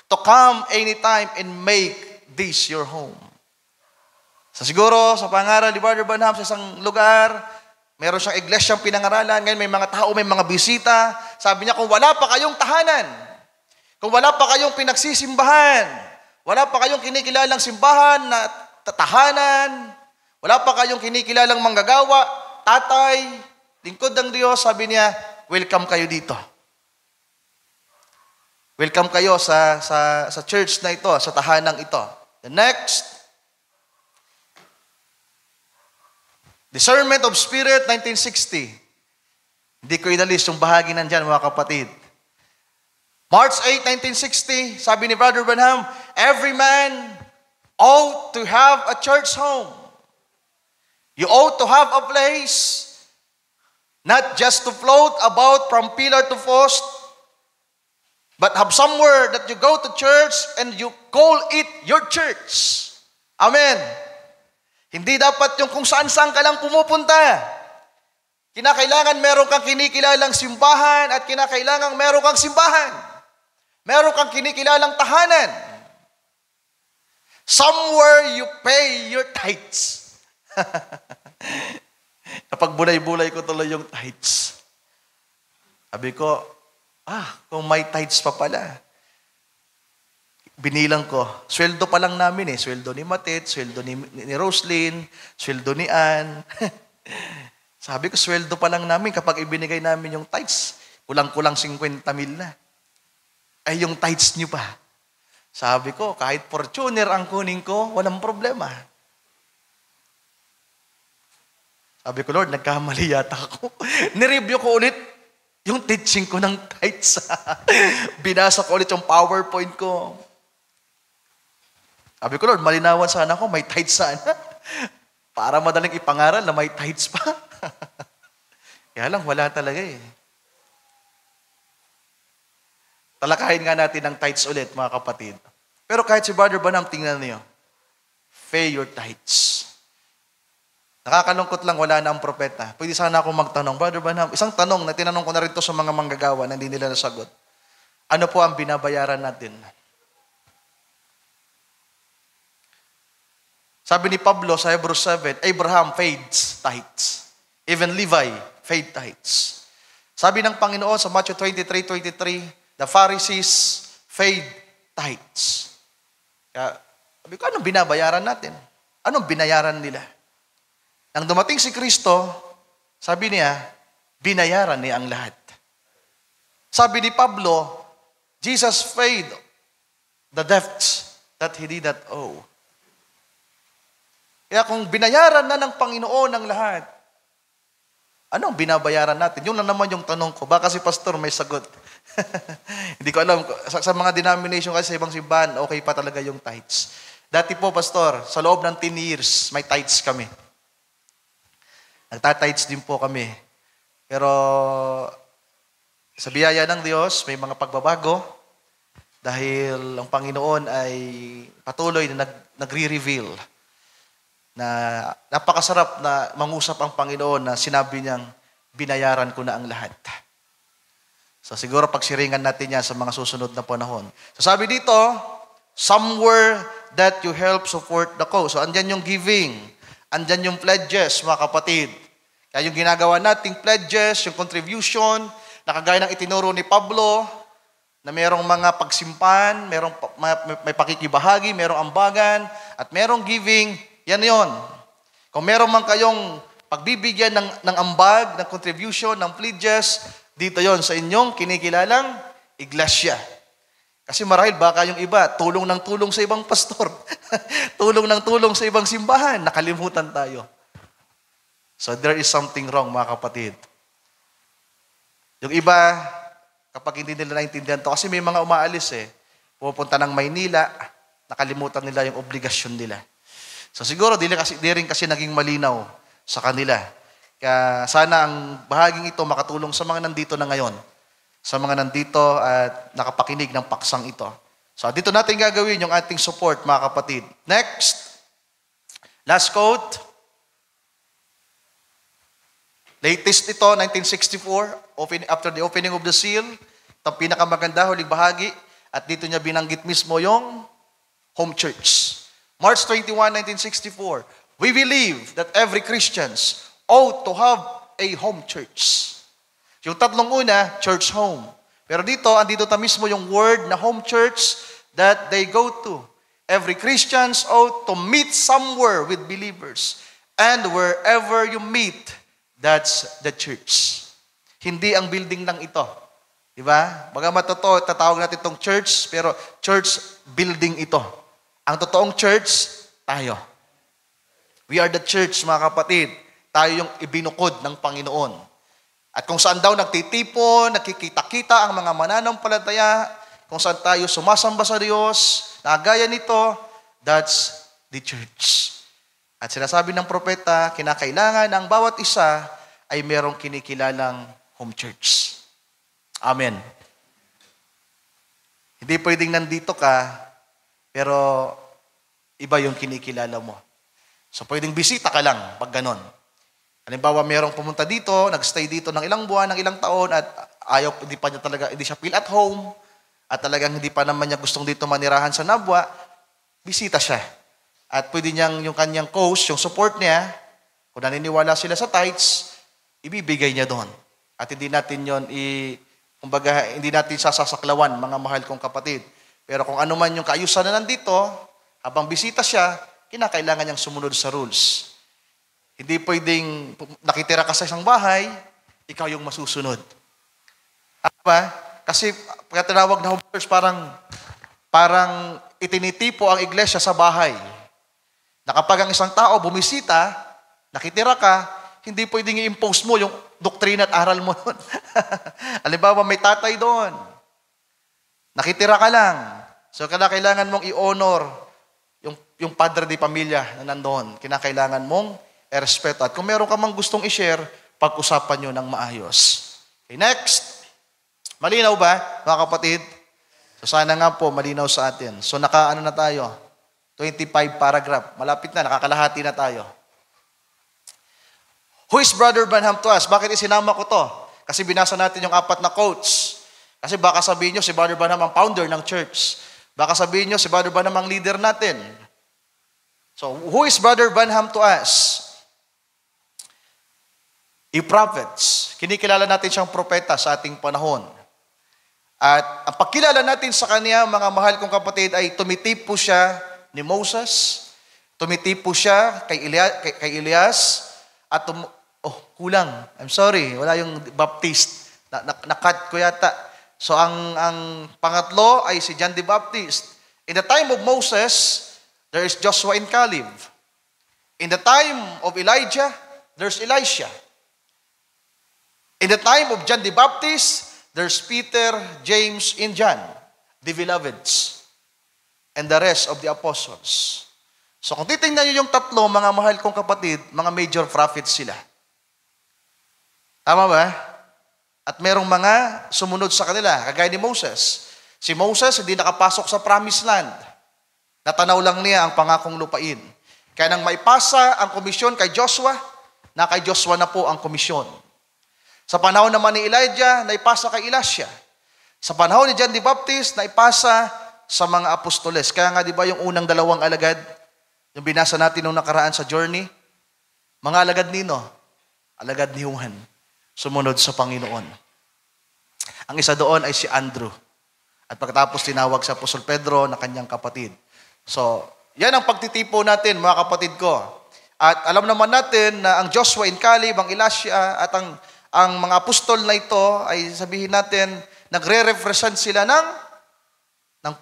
to come anytime and make this your home. So siguro, sa pangaral ni Brother Branham sa isang lugar, meron siyang iglesyang pinangaralan, ngayon may mga tao, may mga bisita, sabi niya, kung wala pa kayong tahanan, kung wala pa kayong pinagsisimbahan, wala pa kayong kinikilalang simbahan na tahanan, wala pa kayong kinikilalang manggagawa, tatay, lingkod ng Diyos, sabi niya, welcome kayo dito. Welcome kayo sa church na ito, sa tahanang ito. The next, Discernment of Spirit, 1960. Hindi ko inalis yung bahagi nandyan, mga kapatid. March 8, 1960, sabi ni Brother Branham, every man ought to have a church home. You ought to have a place, not just to float about from pillar to post, but have somewhere that you go to church and you call it your church. Amen. Hindi dapat yung kung saan-saan ka lang pumupunta. Kinakailangan meron kang kinikilalang simbahan at kinakailangan meron kang simbahan. Meron kang kinikilalang tahanan. Somewhere you pay your tithes. Kapag bulay-bulay ko tuloy yung tithes. Sabi ko, kung may tithes pa pala. Binilang ko, sweldo pa lang namin Sweldo ni Matet, sweldo ni Roslyn, sweldo ni Ann. Sabi ko, sweldo pa lang namin kapag ibinigay namin yung tithes. Kulang-kulang 50 mil na. Ay, yung tithes nyo pa. Sabi ko, kahit Fortuner ang kunin ko, walang problema. Sabi ko, Lord, nagkamali yata ako. Nireview ko ulit yung teaching ko ng tithes. Binasa ko ulit yung PowerPoint ko. Sabi ko, Lord, malinawan sana ako, may tithes sana. Para madaling ipangaral na may tithes pa. Kaya lang, wala talaga eh. Talakayin nga natin ang tithes ulit, mga kapatid. Pero kahit si Brother Branham, tingnan niyo, pay your tithes. Nakakalungkot lang, wala na ang propeta. Pwede sana ako magtanong, Brother Branham, isang tanong na tinanong ko na rin to sa mga manggagawa na hindi nila nasagot. Ano po ang binabayaran natin? Sabi ni Pablo sa Hebrews 7, Abraham paid tithes. Even Levi paid tithes. Sabi ng Panginoon sa Matthew 23:23, the Pharisees paid tithes. Kaya, sabi ko, anong binabayaran natin? Anong binayaran nila? Nang dumating si Kristo, sabi niya, binayaran niya ang lahat. Sabi ni Pablo, Jesus paid the debts that he did not owe. Kaya kung binayaran na ng Panginoon ang lahat, anong binabayaran natin? Yun na naman yung tanong ko. Baka si Pastor may sagot. Hindi ko alam. Sa mga denomination kasi sa ibang simbahan, okay pa talaga yung tithes. Dati po, Pastor, sa loob ng 10 years, may tithes kami. Nagtatites din po kami. Pero sa biyaya ng Diyos, may mga pagbabago dahil ang Panginoon ay patuloy na nagre-reveal na napakasarap na mangusap ang Panginoon na sinabi niyang binayaran ko na ang lahat. So siguro pagsiringan natin yan sa mga susunod na panahon. So sabi dito, somewhere that you help support the cause. So andyan yung giving. Andyan yung pledges, mga kapatid. Kaya yung ginagawa nating pledges, yung contribution, nakagaya ng itinuro ni Pablo, na merong mga pagsimpan, may pakikibahagi, merong ambagan, at merong giving, yan yon. Kung meron man kayong pagbibigyan ng ambag, ng contribution, ng pledges, dito yon sa inyong kinikilalang iglesia. Kasi marahil baka yung iba, tulong ng tulong sa ibang pastor. Tulong ng tulong sa ibang simbahan. Nakalimutan tayo. So there is something wrong, mga kapatid. Yung iba, kapag hindi nila naintindihan to, kasi may mga umaalis pupunta ng Maynila, nakalimutan nila yung obligasyon nila. So siguro, di rin kasi naging malinaw sa kanila. Kaya sana ang bahaging ito makatulong sa mga nandito na ngayon. Sa mga nandito at nakapakinig ng paksang ito. So, dito natin gagawin yung ating support, mga kapatid. Next, last quote. Latest ito, 1964, after the opening of the seal. Ito pinakamaganda, huling bahagi. At dito niya binanggit mismo yung home church. March 21, 1964. We believe that every Christians ought to have a home church. Yung tatlong una, church home. Pero andito mismo yung word na home church that they go to. Every Christians ought to meet somewhere with believers. And wherever you meet, that's the church. Hindi ang building lang ito. Diba? Bagamat totoo, tatawag natin itong church, pero church building ito. Ang totoong church, tayo. We are the church, mga kapatid. Tayo yung ibinukod ng Panginoon. At kung saan daw nagtitipon, nakikita-kita ang mga mananampalataya, kung saan tayo sumasamba sa Diyos, nagaya nito, that's the church. At sinasabi ng propeta, kinakailangan ang bawat isa ay merong kinikilalang home church. Amen. Hindi pwedeng nandito ka, pero iba yung kinikilala mo. So pwedeng bisita ka lang pag ganon. Halimbawa, merong pumunta dito, nagstay dito ng ilang buwan, ng ilang taon, at hindi siya feel at home, at talagang hindi pa naman niya gustong dito manirahan sa Nabwa, bisita siya. At pwede niyang yung kanyang coach, yung support niya, kung naniniwala sila sa tithes, ibibigay niya doon. At hindi natin yon hindi natin sasasaklawan, mga mahal kong kapatid. Pero kung ano man yung kaayusan na nandito, habang bisita siya, kinakailangan niyang sumunod sa rules. Hindi pwedeng nakitira ka sa isang bahay, ikaw yung masusunod. Ba? Kasi pagka tinawag na home church, parang itinitipo ang iglesia sa bahay. Na kapag ang isang tao bumisita, nakitira ka, hindi pwedeng i-impose mo yung doktrina at aral mo doon. Halimbawa, may tatay doon. Nakitira ka lang. So, kailangan mong i-honor yung padre di pamilya na nandoon. Kinakailangan mong i-respeto. At kung meron ka mang gustong i-share, pag-usapan nyo ng maayos. Okay, next. Malinaw ba, mga kapatid? So, sana nga po, malinaw sa atin. So, naka-ano na tayo? 25 paragraph. Malapit na, nakakalahati na tayo. Who is Brother Branham to us? Bakit isinama ko to? Kasi binasa natin yung 4 na quotes. Kasi baka sabihin nyo, si Brother Branham ang founder ng church. Baka sabihin nyo, si Brother Branham ang leader natin. So, who is Brother Branham to us? Prophets. Kinikilala natin siyang propeta sa ating panahon. At ang pagkilala natin sa kanya, mga mahal kong kapatid, ay tumitipo siya ni Moses, tumitipo siya kay Elias, at kulang. I'm sorry, wala yung Baptist. Nakat ko yata. So, ang pangatlo ay si John the Baptist. In the time of Moses, there is Joshua and Caleb. In the time of Elijah, there's Elisha. In the time of John the Baptist, there's Peter, James, and John, the beloveds, and the rest of the apostles. So, kung titingnan niyo yung tatlo, mga mahal kong kapatid, mga major prophets sila. Tama ba? At merong mga sumunod sa kanila, kagaya ni Moses. Si Moses hindi nakapasok sa promised land. Natanaw lang niya ang pangakong lupain. Kaya nang maipasa ang komisyon kay Joshua, na kay Joshua na po ang komisyon. Sa panahon naman ni Elijah, naipasa kay Elisha. Sa panahon ni John the Baptist, naipasa sa mga apostoles. Kaya nga, di ba, yung unang dalawang alagad, yung binasa natin nung nakaraan sa journey, mga alagad nino, alagad ni Juan, sumunod sa Panginoon. Ang isa doon ay si Andrew. At pagkatapos tinawag sa Apostol Pedro na kanyang kapatid. So, yan ang pagtitipo natin, mga kapatid ko. At alam naman natin na ang Joshua and Caleb, ang Elisha, at ang mga apostol na ito ay sabihin natin, nagre-represent sila ng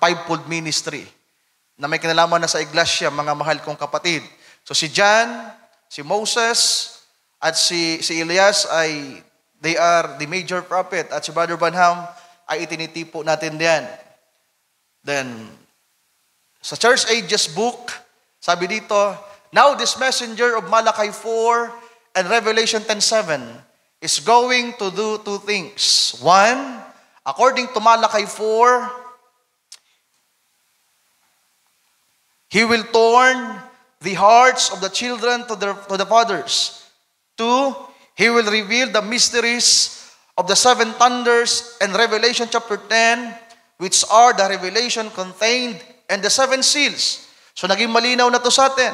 fivefold ministry na may kinalaman na sa iglesia, mga mahal kong kapatid. So si John, si Moses, at si Elias ay they are the major prophet, at si Brother Branham ay itinitipo natin diyan. Then, sa Church Ages book, sabi dito, now this messenger of Malachi 4 and Revelation 10:7 is going to do 2 things. 1, according to Malachi 4, he will turn the hearts of the children to the fathers. 2, he will reveal the mysteries of the 7 thunders and Revelation chapter 10, which are the revelation contained in the 7 seals. So naging malinaw na to sa atin.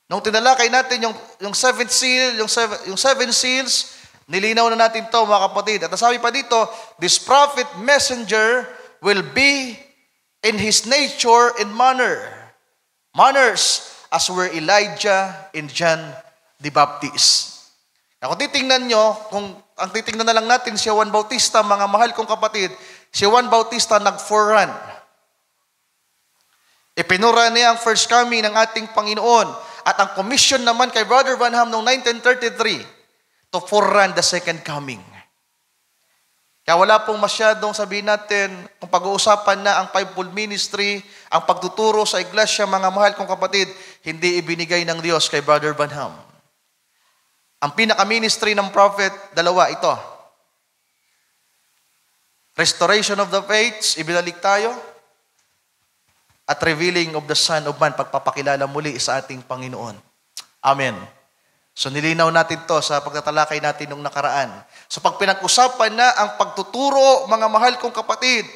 Nung tinalakay natin yung 7th seal, yung 7 seals, nilinaw na natin to, mga kapatid. At sabi pa dito, this prophet messenger will be in his nature and manners as were Elijah and John the Baptist. Kung titingnan nyo, kung ang titingnan na lang natin si Juan Bautista, mga mahal kong kapatid, si Juan Bautista nag-forerun. Ipinura niya ang first coming ng ating Panginoon. At ang commission naman kay Brother Branham noong 1933 to forerun the second coming. Kaya wala pong masyadong sabihin natin kung pag-uusapan na ang fivefold ministry, ang pagtuturo sa iglesia, mga mahal kong kapatid, hindi ibinigay ng Diyos kay Brother Branham. Ang pinaka-ministry ng prophet, dalawa, ito. Restoration of the faiths, ibinalik tayo. At revealing of the Son of Man, pagpapakilala muli sa ating Panginoon. Amen. So nilinaw natin to sa pagtatalakay natin nung nakaraan. So pag pinag-usapan na ang pagtuturo, mga mahal kong kapatid,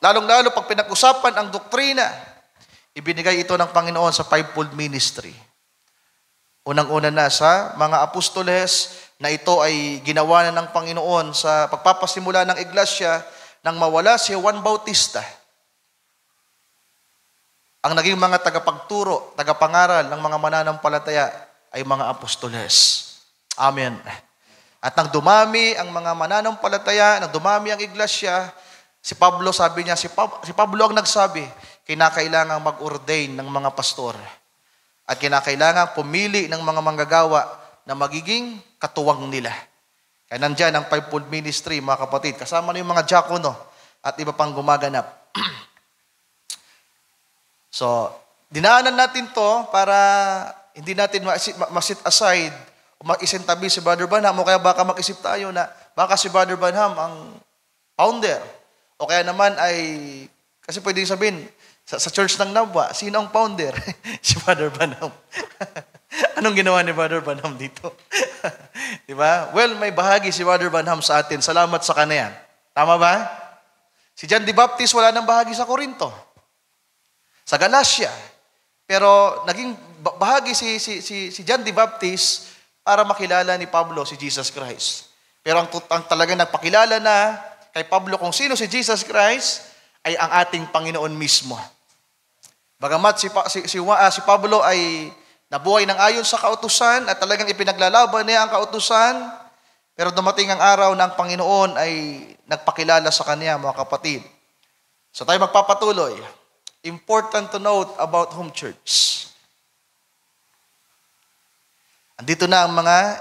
lalong-lalo pag pinag-usapan ang doktrina, ibinigay ito ng Panginoon sa fivefold ministry. Unang-una na sa mga apostoles na ito ay ginawa na ng Panginoon sa pagpapasimula ng iglesia nang mawala si Juan Bautista. Ang naging mga tagapagturo, tagapangaral ng mga mananampalataya ay mga apostoles. Amen. At nang dumami ang mga mananampalataya, nang dumami ang iglesia, si Pablo, sabi niya, si Pablo ang nagsabi, kinakailangan mag-ordain ng mga pastor. At kinakailangan pumili ng mga manggagawa na magiging katuwang nila. Kaya nandyan ang fivefold ministry, mga kapatid. Kasama na yung mga diakono at iba pang gumaganap. So, dinaanan natin to para hindi natin ma-sit aside o mag-isintabi si Brother Branham o kaya baka mag-isip tayo na baka si Brother Branham ang founder. O kaya naman ay, kasi pwede sabihin, sa church ng Nabwa, sino ang founder? Si Brother Branham. Anong ginawa ni Brother Branham dito? Diba? Well, may bahagi si Brother Branham sa atin. Salamat sa kanya. Tama ba? Si John the Baptist wala nang bahagi sa Corinto. Sa Galacia. Pero naging bahagi si John the Baptist para makilala ni Pablo si Jesus Christ. Pero ang talagang nagpakilala na kay Pablo kung sino si Jesus Christ ay ang ating Panginoon mismo. Bagamat si Pablo ay nabuhay ng ayon sa kautusan at talagang ipinaglalaban niya ang kautusan, pero dumating ang araw na ang Panginoon ay nagpakilala sa kanya, mga kapatid. So tayo magpapatuloy. Important to note about home church. Andito na ang mga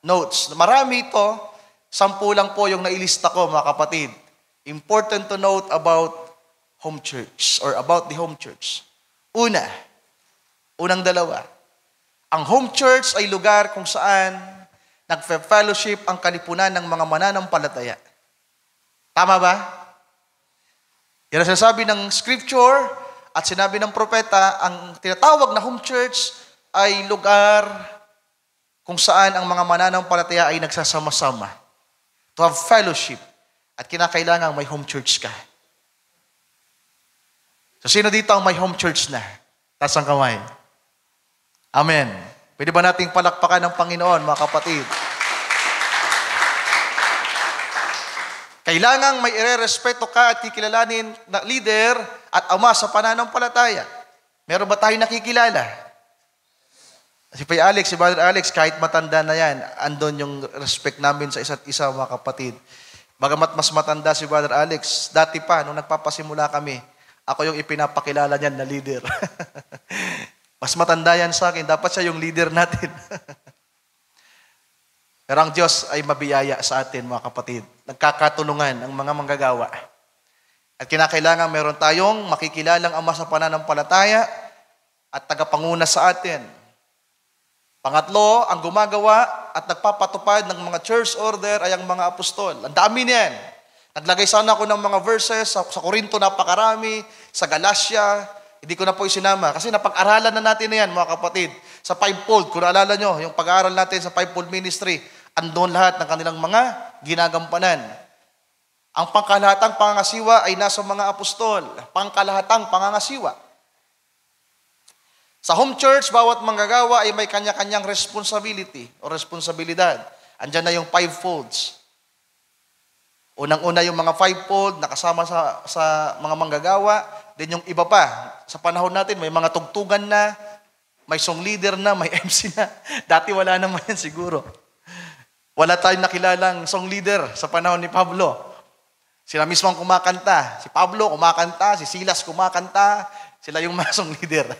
notes. Marami ito, 10 lang po yung nailista ko, mga kapatid. Important to note about home church or about the home church. Unang dalawa. Ang home church ay lugar kung saan nagfe-fellowship ang kalipunan ng mga mananampalataya. Tama ba? Yan ang sinasabi ng scripture at sinabi ng propeta, ang tinatawag na home church ay lugar kung saan ang mga mananampalataya ay nagsasama-sama. To have fellowship. At kinakailangan may home church ka. So sino dito ang may home church na? Taas ang kamay. Amen. Pwede ba nating palakpakan ng Panginoon, mga kapatid? Kailangang may irerespeto ka at kikilalanin na leader at ama sa pananampalataya. Meron ba tayong nakikilala? Si Brother Alex, kahit matanda na yan, andon yung respect namin sa isa't isa, mga kapatid. Bagamat mas matanda si Brother Alex, dati pa, nung nagpapasimula kami, ako yung ipinapakilala niyan na leader. Mas matanda yan sa akin, dapat siya yung leader natin. Pero ang Diyos ay mabiyaya sa atin, mga kapatid. Nagkakatulungan ang mga manggagawa. At kinakailangan meron tayong makikilalang ama sa pananampalataya at tagapanguna sa atin. Pangatlo, ang gumagawa at nagpapatupad ng mga church order ay ang mga apostol. Ang dami niyan. Naglagay sana ako ng mga verses sa Corinto, napakarami, sa Galacia, hindi ko na po isinama. Kasi napag-aralan na natin na yan, mga kapatid. Sa fivefold, kung naalala nyo, yung pag-aaral natin sa fivefold ministry, andon lahat ng kanilang mga ginagampanan. Ang pangkalahatang pangangasiwa ay nasa mga apostol. Pangkalahatang pangangasiwa. Sa home church, bawat manggagawa ay may kanya-kanyang responsibility o responsibilidad. Andyan na yung fivefolds. Unang-una yung mga fivefold nakasama sa mga manggagawa. Then yung iba pa, sa panahon natin, may mga tugtugan na, may song leader na, may MC na. Dati wala naman yan siguro. Wala tayong nakilalang song leader sa panahon ni Pablo. Sila mismo ang kumakanta. Si Pablo kumakanta, si Silas kumakanta, sila yung mga song leader.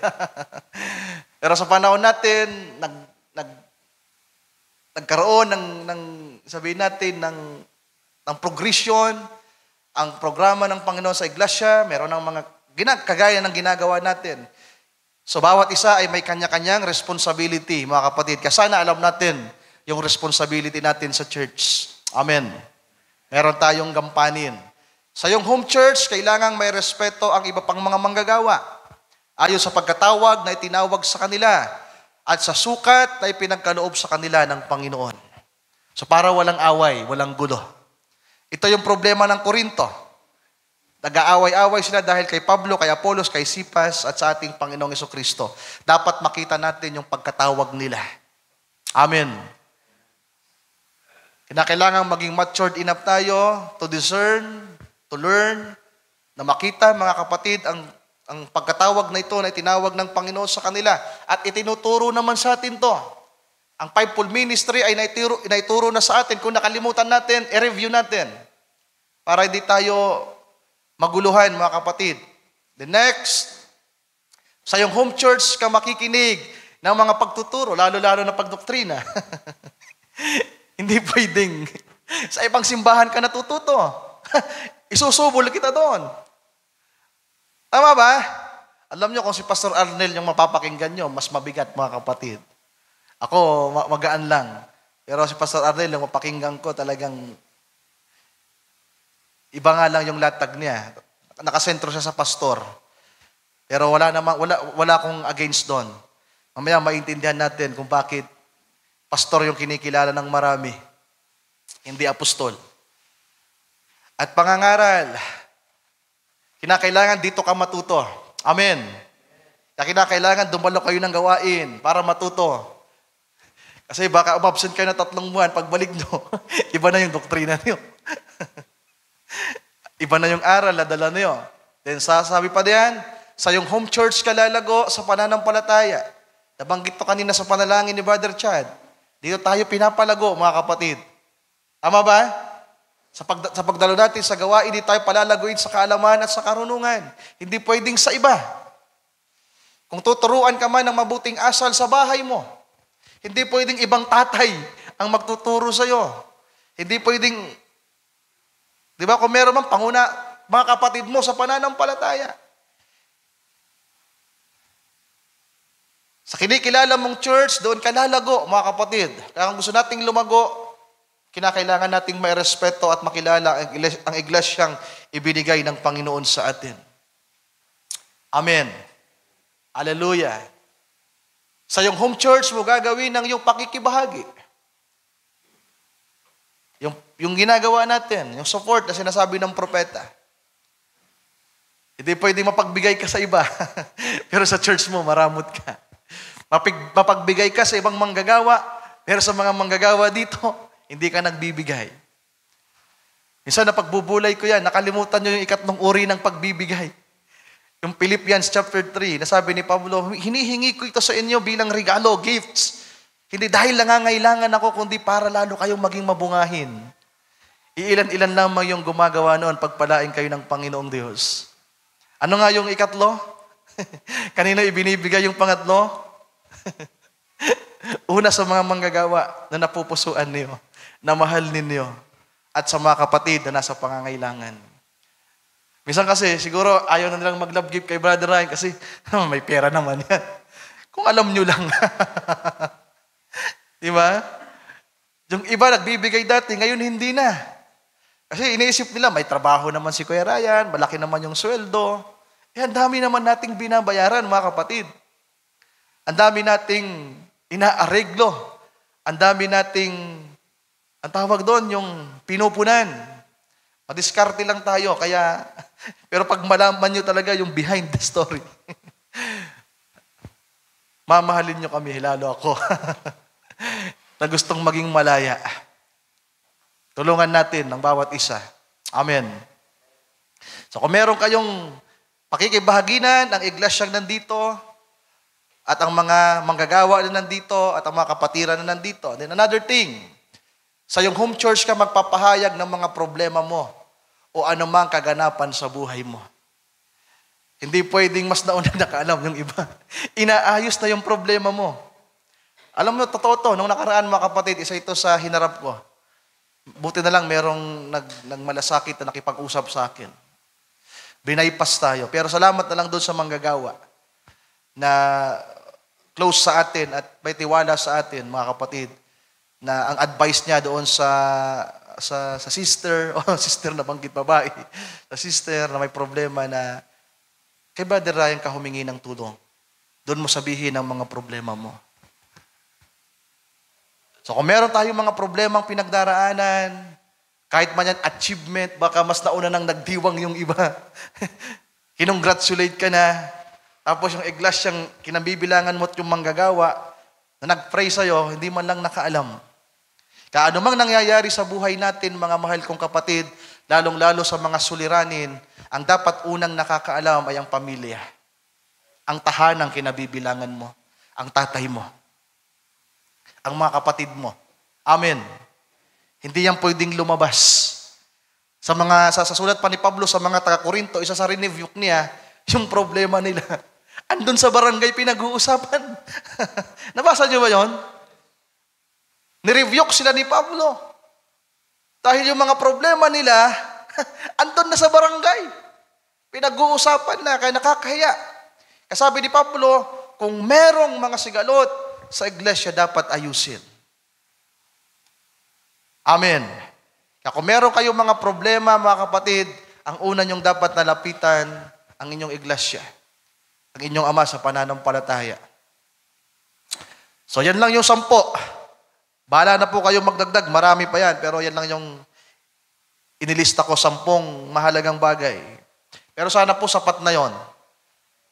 Pero sa panahon natin, nagkaroon ng sabihin natin, ng progression, ang programa ng Panginoon sa iglesia, meron ng mga kagaya ng ginagawa natin. So, bawat isa ay may kanya-kanyang responsibility, mga kapatid. Kasi sana alam natin yung responsibility natin sa church. Amen. Meron tayong gampanin. Sa yung home church, kailangang may respeto ang iba pang mga manggagawa. Ayon sa pagkatawag na itinawag sa kanila at sa sukat na ipinagkaloob sa kanila ng Panginoon. So, para walang away, walang gulo. Ito yung problema ng Korinto. Nag-aaway-away sila dahil kay Pablo, kay Apollos, kay Sipas, at sa ating Panginoong Jesucristo. Dapat makita natin yung pagkatawag nila. Amen. Kinakailangan maging matured enough tayo to discern, to learn, na makita, mga kapatid, ang Ang pagkatawag na ito na itinawag ng Panginoon sa kanila. At itinuturo naman sa atin to. Ang fivefold ministry ay naituro na sa atin. Kung nakalimutan natin, i-review natin. Para hindi tayo maguluhan, mga kapatid. The next, sa iyong home church ka makikinig ng mga pagtuturo, lalo-lalo na pagdoktrina. Hindi pwedeng sa ibang simbahan ka natututo. Isusubol kita doon. Tama ba? Alam nyo kung si Pastor Arnel yung mapapakinggan nyo, mas mabigat, mga kapatid. Ako, magaan lang. Pero si Pastor Arnel, yung mapakinggan ko, talagang iba nga lang yung latag niya. Nakasentro siya sa pastor. Pero wala akong against doon. Mamaya maintindihan natin kung bakit pastor yung kinikilala ng marami, hindi apostol. At pangangaral, kinakailangan dito ka matuto. Amen. Kaya kinakailangan dumalo kayo ng gawain para matuto. Kasi baka umabsent kayo na 3 buwan, pagbalik nyo, iba na yung doktrina nyo. Iba na yung aral na dala nyo. Then sasabi pa diyan, sa yung home church ka lalago sa pananampalataya. Nabanggit to kanina sa panalangin ni Brother Chad. Dito tayo pinapalago, mga kapatid. Tama ba? Sa pagdalo natin sa gawain, hindi tayo palalaguin sa kaalaman at sa karunungan. Hindi pwedeng sa iba. Kung tuturuan ka man ng mabuting asal sa bahay mo, hindi pwedeng ibang tatay ang magtuturo sa'yo. Hindi pwedeng, di ba, kung meron man panguna, mga kapatid mo sa pananampalataya. Sa kinikilala mong church, doon ka lalago, mga kapatid. Kaya kung gusto nating lumago, kinakailangan nating may respeto at makilala ang iglesyang ibinigay ng Panginoon sa atin. Amen. Hallelujah. Sa iyong home church mo gagawin ang iyong pakikibahagi. Yung ginagawa natin, yung support na sinasabi ng propeta. Hindi pwedeng mapagbigay ka sa iba. Pero sa church mo, maramot ka. Mapagbigay ka sa ibang manggagawa, pero sa mga manggagawa dito, hindi ka nagbibigay. Minsan napagbubulay ko yan, nakalimutan nyo yung 3 uri ng pagbibigay. Yung Philippians chapter 3, nasabi ni Pablo, hinihingi ko ito sa inyo bilang regalo, gifts. Hindi dahil nangangailangan ako, kundi para lalo kayong maging mabungahin. Iilan-ilan lamang yung gumagawa noon, pagpalain kayo ng Panginoong Diyos. Ano nga yung 3? Kanina ibinibigay yung 3? Una sa mga manggagawa na napupusuan niyo, na mahal ninyo, at sa mga kapatid na nasa pangangailangan. Minsan kasi, siguro ayaw na nilang mag-love gift kay Brother Ryan kasi may pera naman yan. Kung alam nyo lang. Di ba? Yung iba nagbibigay dati, ngayon hindi na. Kasi iniisip nila, may trabaho naman si Kuya Ryan, malaki naman yung sweldo. Ang dami naman nating binabayaran, mga kapatid. Ang dami nating inaareglo. Ang dami nating, ang tawag doon, yung pinupunan. Madiskarte lang tayo, kaya, pero pag malaman nyo talaga yung behind the story, mamahalin nyo kami, lalo ako, na gustong maging malaya. Tulungan natin ng bawat isa. Amen. So kung meron kayong pakikibahaginan, ang iglesyang nandito, at ang mga manggagawa na nandito, at ang mga kapatiran na nandito. Then another thing, sa iyong home church ka magpapahayag ng mga problema mo o anumang kaganapan sa buhay mo. Hindi pwedeng mas nauna nakaalam yung iba. Inaayos na yung problema mo. Alam mo, totoo to, nung nakaraan mga kapatid, isa ito sa hinarap ko. Buti na lang merong nagmalasakit na nakipag-usap sa akin. Binaypas tayo. Pero salamat na lang doon sa manggagawa na close sa atin at may tiwala sa atin, mga kapatid, na ang advice niya doon sa sister, sister na banggit babae, sa sister na may problema na kay Brother Ryan ka humingi ng tulong. Doon mo sabihin ang mga problema mo. So kung meron tayong mga problemang pinagdaraanan, kahit man yan achievement, baka mas nauna nang nagdiwang yung iba. Kinongratulate ka na. Tapos yung iglesyang kinabibilangan mo at yung manggagawa na nag-pray sa'yo, hindi man lang nakaalam. Kaya ano mang nangyayari sa buhay natin, mga mahal kong kapatid, lalong-lalo sa mga suliranin, ang dapat unang nakakaalam ay ang pamilya. ang tahanang kinabibilangan mo, ang tatay mo, ang mga kapatid mo. Amen. Hindi yan pwedeng lumabas. Sa sulat pa ni Pablo sa mga taga-Korinto, isa sa rinivyuk niya, yung problema nila. Andun sa barangay pinag-uusapan. Nabasa niyo ba yon? Nirevyuk sila ni Pablo. Dahil yung mga problema nila, andun na sa barangay. Pinag-uusapan na, kaya nakakahiya. Kasabi ni Pablo, kung merong mga sigalot sa iglesia, dapat ayusin. Amen. Kaya kung meron kayong mga problema, mga kapatid, ang una nyong dapat nalapitan, ang inyong iglesia, ang inyong ama sa pananampalataya. So yan lang yung 10. Bahala na po kayong magdagdag, marami pa yan, pero yan lang yung inilista ko 10 mahalagang bagay. Pero sana po sapat na yon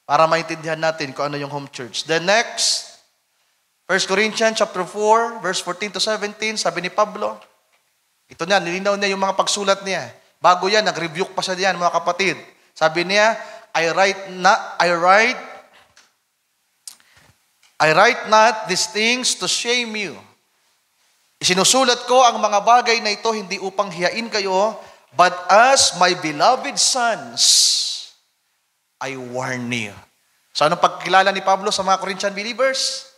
para maintindihan natin kung ano yung home church. Then next, 1 Corinthians chapter 4, verse 14 to 17, sabi ni Pablo, ito niya, nilinaw niya yung mga pagsulat niya. Bago yan, nag-review pa siya diyan, mga kapatid. Sabi niya, I write not these things to shame you. Isinusulat ko ang mga bagay na ito hindi upang hiyain kayo, but as my beloved sons, I warn you. So anong pagkilala ni Pablo sa mga Corinthian believers?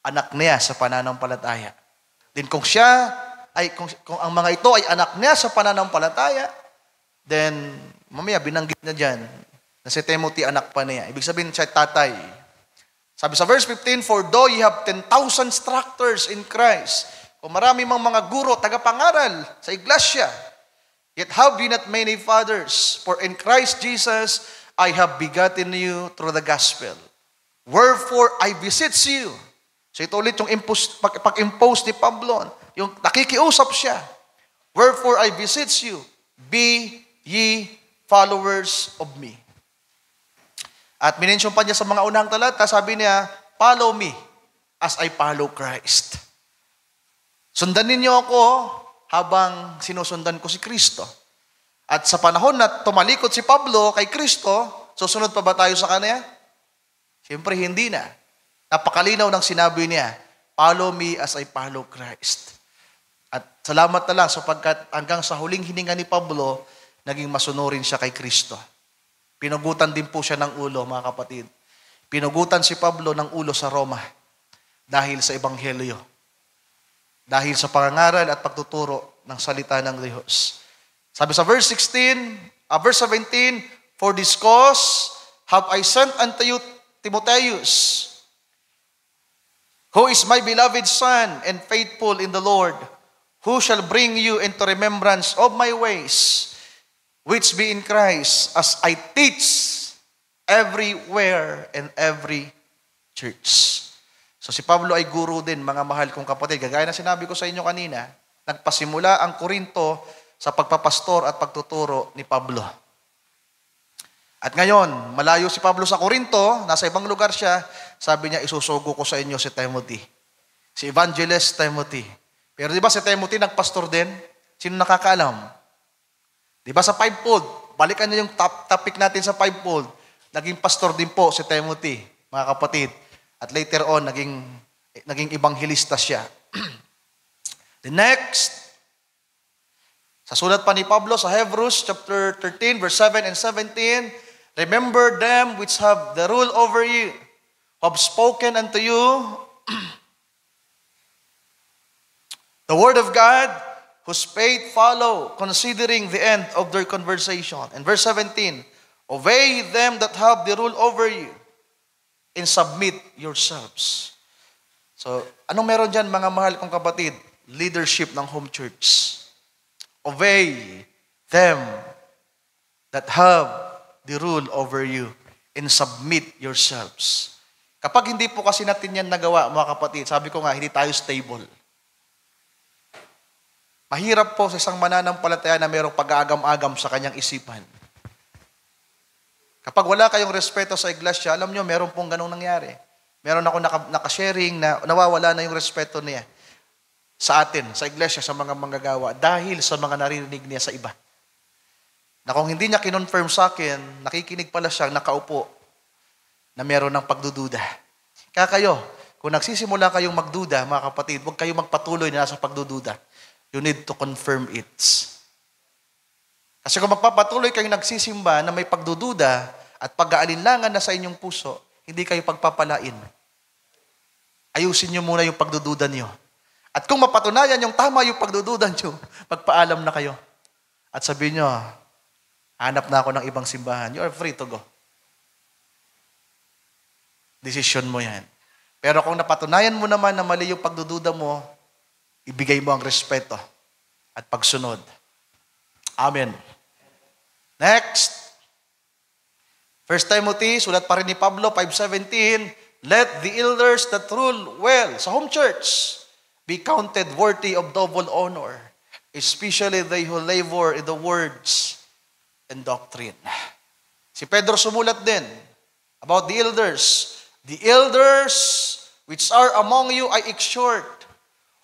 Anak niya sa pananampalataya. Then kung ang mga ito ay anak niya sa pananampalataya, then mamaya binanggit na dyan na si Timothy anak pa niya. Ibig sabihin siya tatay. Sabi sa verse 15, for though ye have 10,000 instructors in Christ, kung marami mang mga guro, tagapangaral sa iglesia, yet have ye not many fathers, for in Christ Jesus I have begotten you through the gospel. Wherefore I beseech you. So ito ulit yung pag-impose ni Pablo, yung nakikiusap siya. Wherefore I beseech you, be ye followers of me. At minention pa niya sa mga unang talata, sabi niya, follow me as I follow Christ. Sundan ninyo ako habang sinusundan ko si Kristo. At sa panahon na tumalikod si Pablo kay Kristo, susunod pa ba tayo sa kanya? Siyempre hindi na. Napakalinaw ng sinabi niya, follow me as I follow Christ. At salamat na lang sapagkat hanggang sa huling hininga ni Pablo, naging masunurin siya kay Kristo. Pinugutan din po siya ng ulo, mga kapatid. Pinugutan si Pablo ng ulo sa Roma dahil sa Ebanghelyo. Dahil sa pangangaral at pagtuturo ng salita ng Diyos. Sabi sa verse 17, for this cause have I sent unto you Timotheus, who is my beloved son and faithful in the Lord, who shall bring you into remembrance of my ways, which be in Christ, as I teach everywhere and every church. So si Pablo ay guro din, mga mahal kong kapatid. Gagaya na sinabi ko sa inyo kanina, nagpasimula ang Korinto sa pagpapastor at pagtuturo ni Pablo. At ngayon, malayo si Pablo sa Korinto, nasa ibang lugar siya, sabi niya, isusugo ko sa inyo si Timothy. Si Evangelist Timothy. Pero di ba si Timothy nagpastor din? Sino nakakaalam? Di ba sa fivefold? Balikan niyo yung topic natin sa fivefold. Naging pastor din po si Timothy, mga kapatid. At later on, naging evangelista siya. The next, sa sulat pa ni Pablo sa Hebrews chapter 13, verse 7 and 17, remember them which have the rule over you, who have spoken unto you the word of God, whose faith follow, considering the end of their conversation. And verse 17, obey them that have the rule over you, and submit yourselves. So, anong meron dyan, mga mahal kong kapatid? Leadership ng home church. Obey them that have the rule over you, and submit yourselves. Kapag hindi po kasi natin yan nagawa, mga kapatid, sabi ko nga, hindi tayo stable. Mahirap po sa isang mananampalataya na mayroong pag-aagam-agam sa kanyang isipan. Kapag wala kayong respeto sa iglesia, alam nyo, meron pong ganong nangyari. Meron ako nakasharing na nawawala na yung respeto niya sa atin, sa iglesia, sa mga manggagawa, dahil sa mga naririnig niya sa iba. Na kung hindi niya kinonfirm sa akin, nakikinig pala siya, nakaupo. na meron ng pagdududa. Kaya kayo, kung nagsisimula kayong magduda, mga kapatid, huwag kayong magpatuloy na nasa pagdududa. You need to confirm it. Kasi kung magpapatuloy kayong nagsisimba na may pagdududa at pag-aalinlangan na sa inyong puso, hindi kayo pagpapalain. Ayusin nyo muna yung pagdududa nyo. At kung mapatunayan yung tama yung pagdududa nyo, magpaalam na kayo. At sabihin nyo, hanap na ako ng ibang simbahan. You are free to go. Decision mo yan. Pero kung napatunayan mo naman na mali yung pagdududa mo, ibigay mo ang respeto at pagsunod. Amen. Next. 1 Timothy, sulat pa rin ni Pablo, 5:17, let the elders that rule well sa home church be counted worthy of double honor, especially they who labor in the words and doctrine. Si Pedro sumulat din about the elders. The elders which are among you I exhort,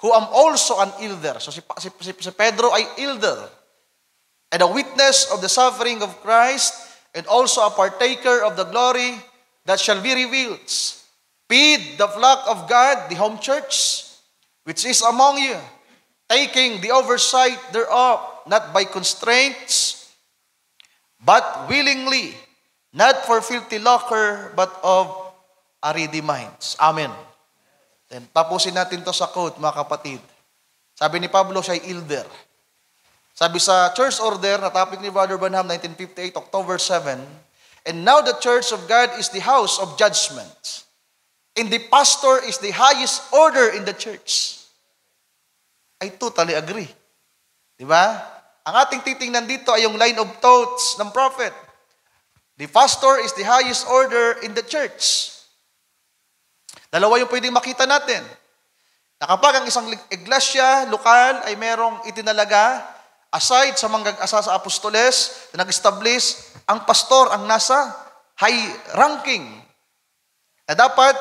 who am also an elder. So si Pedro ay elder, and a witness of the suffering of Christ, and also a partaker of the glory that shall be revealed. Feed the flock of God, the home church, which is among you, taking the oversight thereof, not by constraints, but willingly, not for filthy lucre, but of a ready minds. Amen. Then, tapusin natin to sa quote, mga kapatid. Sabi ni Pablo, siya ay elder. Sabi sa church order, na topic ni Brother Branham, 1958, October 7, and now the church of God is the house of judgment, and the pastor is the highest order in the church. I totally agree. Di ba? Ang ating titingnan dito ay yung line of thoughts ng prophet. The pastor is the highest order in the church. Dalawa yung pwedeng makita natin. Na kapag ang isang iglesia, lokal, ay merong itinalaga, aside sa mga asa sa apostoles, na nag-establish, ang pastor ang nasa high ranking. Na dapat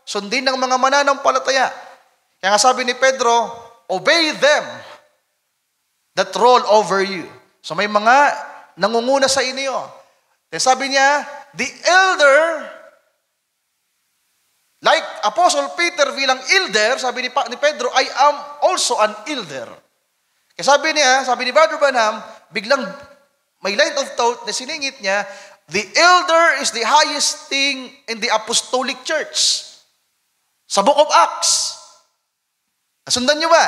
sundin ng mga mananampalataya. Kaya nga sabi ni Pedro, obey them that rule over you. So may mga nangunguna sa inyo. Then sabi niya, the elder, like Apostle Peter bilang elder, sabi ni Pedro, I am also an elder. Kaya sabi ni Brother Branham, biglang may line of thought na siningit niya, the elder is the highest thing in the apostolic church. Sa Book of Acts. Nasundan niyo ba?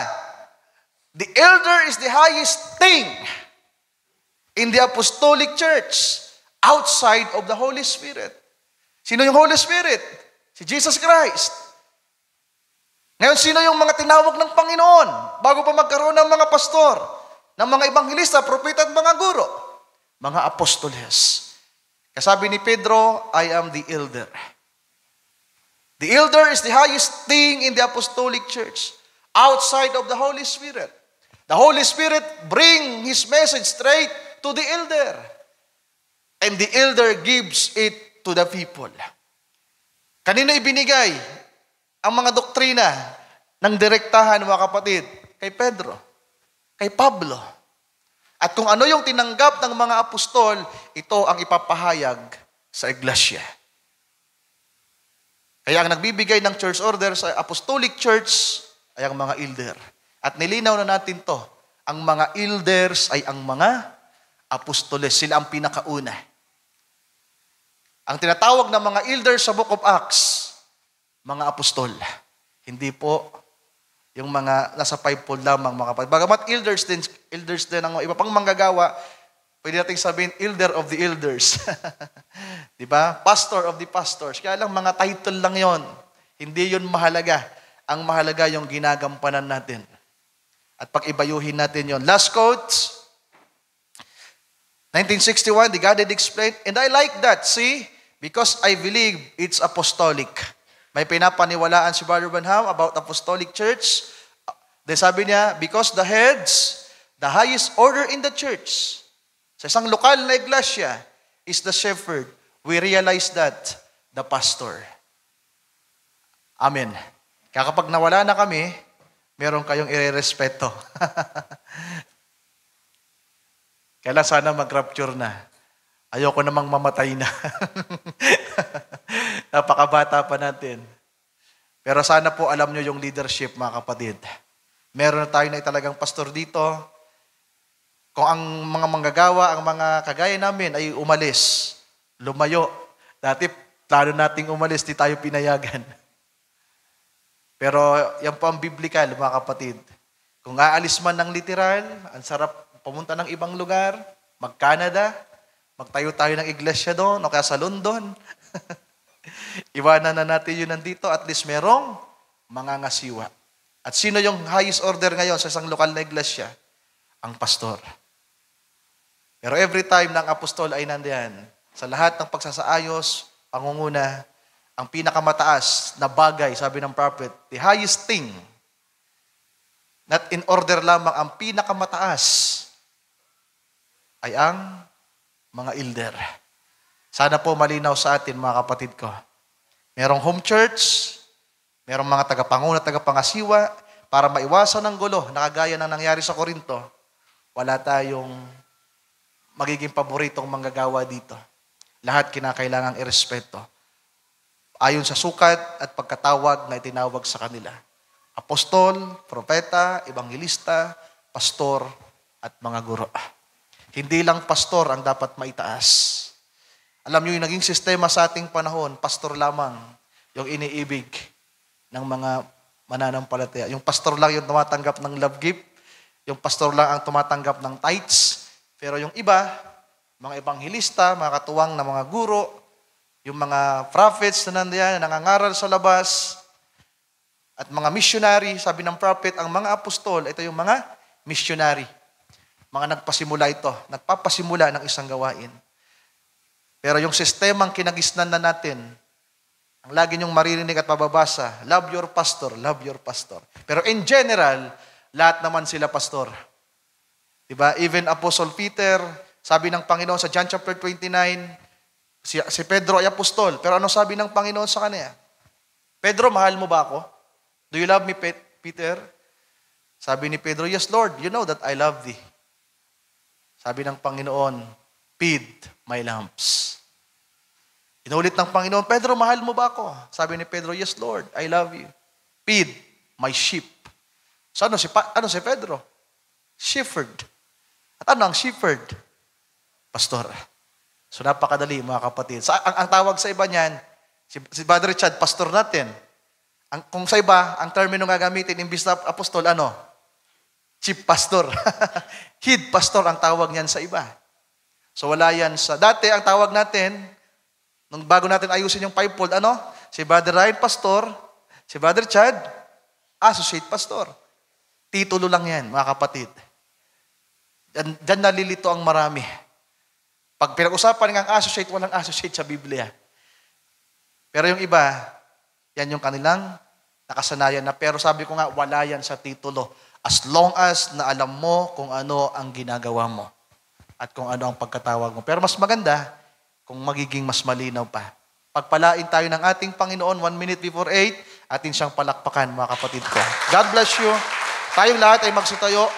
The elder is the highest thing in the apostolic church outside of the Holy Spirit. Sino yung Holy Spirit? Si Jesus Christ. Ngayon, sino yung mga tinawag ng Panginoon bago pa magkaroon ng mga pastor, ng mga ebanghilista, propeta at mga guro? Mga apostoles. Kasabi ni Pedro, I am the elder. The elder is the highest thing in the apostolic church outside of the Holy Spirit. The Holy Spirit bring His message straight to the elder. And the elder gives it to the people. Kanino ibinigay ang mga doktrina ng direktahan, mga kapatid? Kay Pedro, kay Pablo. At kung ano yung tinanggap ng mga apostol, ito ang ipapahayag sa iglesia. Kaya ang nagbibigay ng church order sa apostolic church ay ang mga elder. At nilinaw na natin to, ang mga elders ay ang mga apostoles. Sila ang pinakauna. Ang tinatawag ng mga elders sa Book of Acts, mga apostol. Hindi po yung mga nasa fivefold lamang, mga kapatid. Bagamat elders din ang iba pang manggagawa, pwede natin sabihin, elder of the elders. Di ba? Pastor of the pastors. Kaya lang, mga title lang yon. Hindi yun mahalaga. Ang mahalaga yung ginagampanan natin. At pag-ibayuhin natin yon. Last quote, 1961, the Godhead explained, and I like that, see, because I believe it's apostolic. May pinapaniwalaan si Brother Branham about apostolic church. Then sabi niya, because the heads, the highest order in the church, sa isang lokal na iglesia, is the shepherd. We realize that, the pastor. Amen. Kaya kapag nawala na kami, meron kayong irerespeto. Kaya sana mag-rapture na. Ayoko namang mamatay na. Napakabata pa natin. Pero sana po alam nyo yung leadership, mga kapatid. Meron na tayo na talagang pastor dito. Kung ang mga manggagawa, ang mga kagaya namin ay umalis, lumayo. Dati, plano nating umalis, di tayo pinayagan. Pero yan po ang biblical, mga kapatid. Kung aalis man ng literal, ang sarap pumunta ng ibang lugar, mag-Canada, magtayo tayo ng iglesia doon, o kaya sa London. Iwanan na natin yun nandito, at least merong mangangasiwa. At sino yung highest order ngayon sa isang lokal na iglesia? Ang pastor. Pero every time ng apostol ay nandiyan, sa lahat ng pagsasaayos, pangunguna, ang pinakamataas na bagay, sabi ng prophet, the highest thing, not in order lamang, ang pinakamataas ay ang mga elder. Sana po malinaw sa atin, mga kapatid ko. Merong home church, merong mga tagapanguna, tagapangasiwa, para maiwasan ng gulo, nakagaya ng nangyari sa Korinto, wala tayong magiging paboritong manggagawa dito. Lahat kinakailangang irespeto. Ayon sa sukat at pagkatawag na itinawag sa kanila. Apostol, propeta, ebangelista, pastor, at mga guro. Hindi lang pastor ang dapat maitaas. Alam niyo, yung naging sistema sa ating panahon, pastor lamang yung iniibig ng mga mananampalataya. Yung pastor lang yung tumatanggap ng love gift. Yung pastor lang ang tumatanggap ng tithes. Pero yung iba, mga ebanghilista, mga katuwang na mga guro, yung mga prophets na nandiyan, na nangangaral sa labas, at mga missionary, sabi ng prophet, ang mga apostol, ito yung mga missionary. Mga nagpasimula ito, nagpapasimula ng isang gawain. Pero yung sistemang kinagisnan na natin, ang lagi niyong maririnig at mababasa, love your pastor, love your pastor. Pero in general, lahat naman sila pastor. Diba? Even Apostle Peter, sabi ng Panginoon sa John chapter 29, si Pedro ay apostol. Pero ano sabi ng Panginoon sa kanya? Pedro, mahal mo ba ako? Do you love me, Peter? Sabi ni Pedro, yes, Lord, you know that I love thee. Sabi ng Panginoon, feed my lambs. Inulit ng Panginoon, Pedro, mahal mo ba ako? Sabi ni Pedro, yes, Lord, I love you. Feed my sheep. So ano si Pedro? Shepherd. At ano ang shepherd? Pastor. So napakadali, mga kapatid. Ang tawag sa iba niyan, si Brother Richard, pastor natin. Kung sa iba, ang termino nga gamitin, imbis na apostol, ano? Chief pastor. Head pastor ang tawag niyan sa iba. So wala yan sa... Dati, ang tawag natin, nung bago natin ayusin yung fivefold, ano? Si Brother Ryan, pastor. Si Brother Chad, associate pastor. Titulo lang yan, mga kapatid. Diyan nalilito ang marami. Pag pinag-usapan ng associate, walang associate sa Biblia. Pero yung iba, yan yung kanilang nakasanayan na. Pero sabi ko nga, wala yan sa titulo. As long as na alam mo kung ano ang ginagawa mo at kung ano ang pagkatawag mo. Pero mas maganda kung magiging mas malinaw pa. Pagpalain tayo ng ating Panginoon 1 minute before 8, atin siyang palakpakan, mga kapatid ko. God bless you. Tayong lahat ay magsitayo.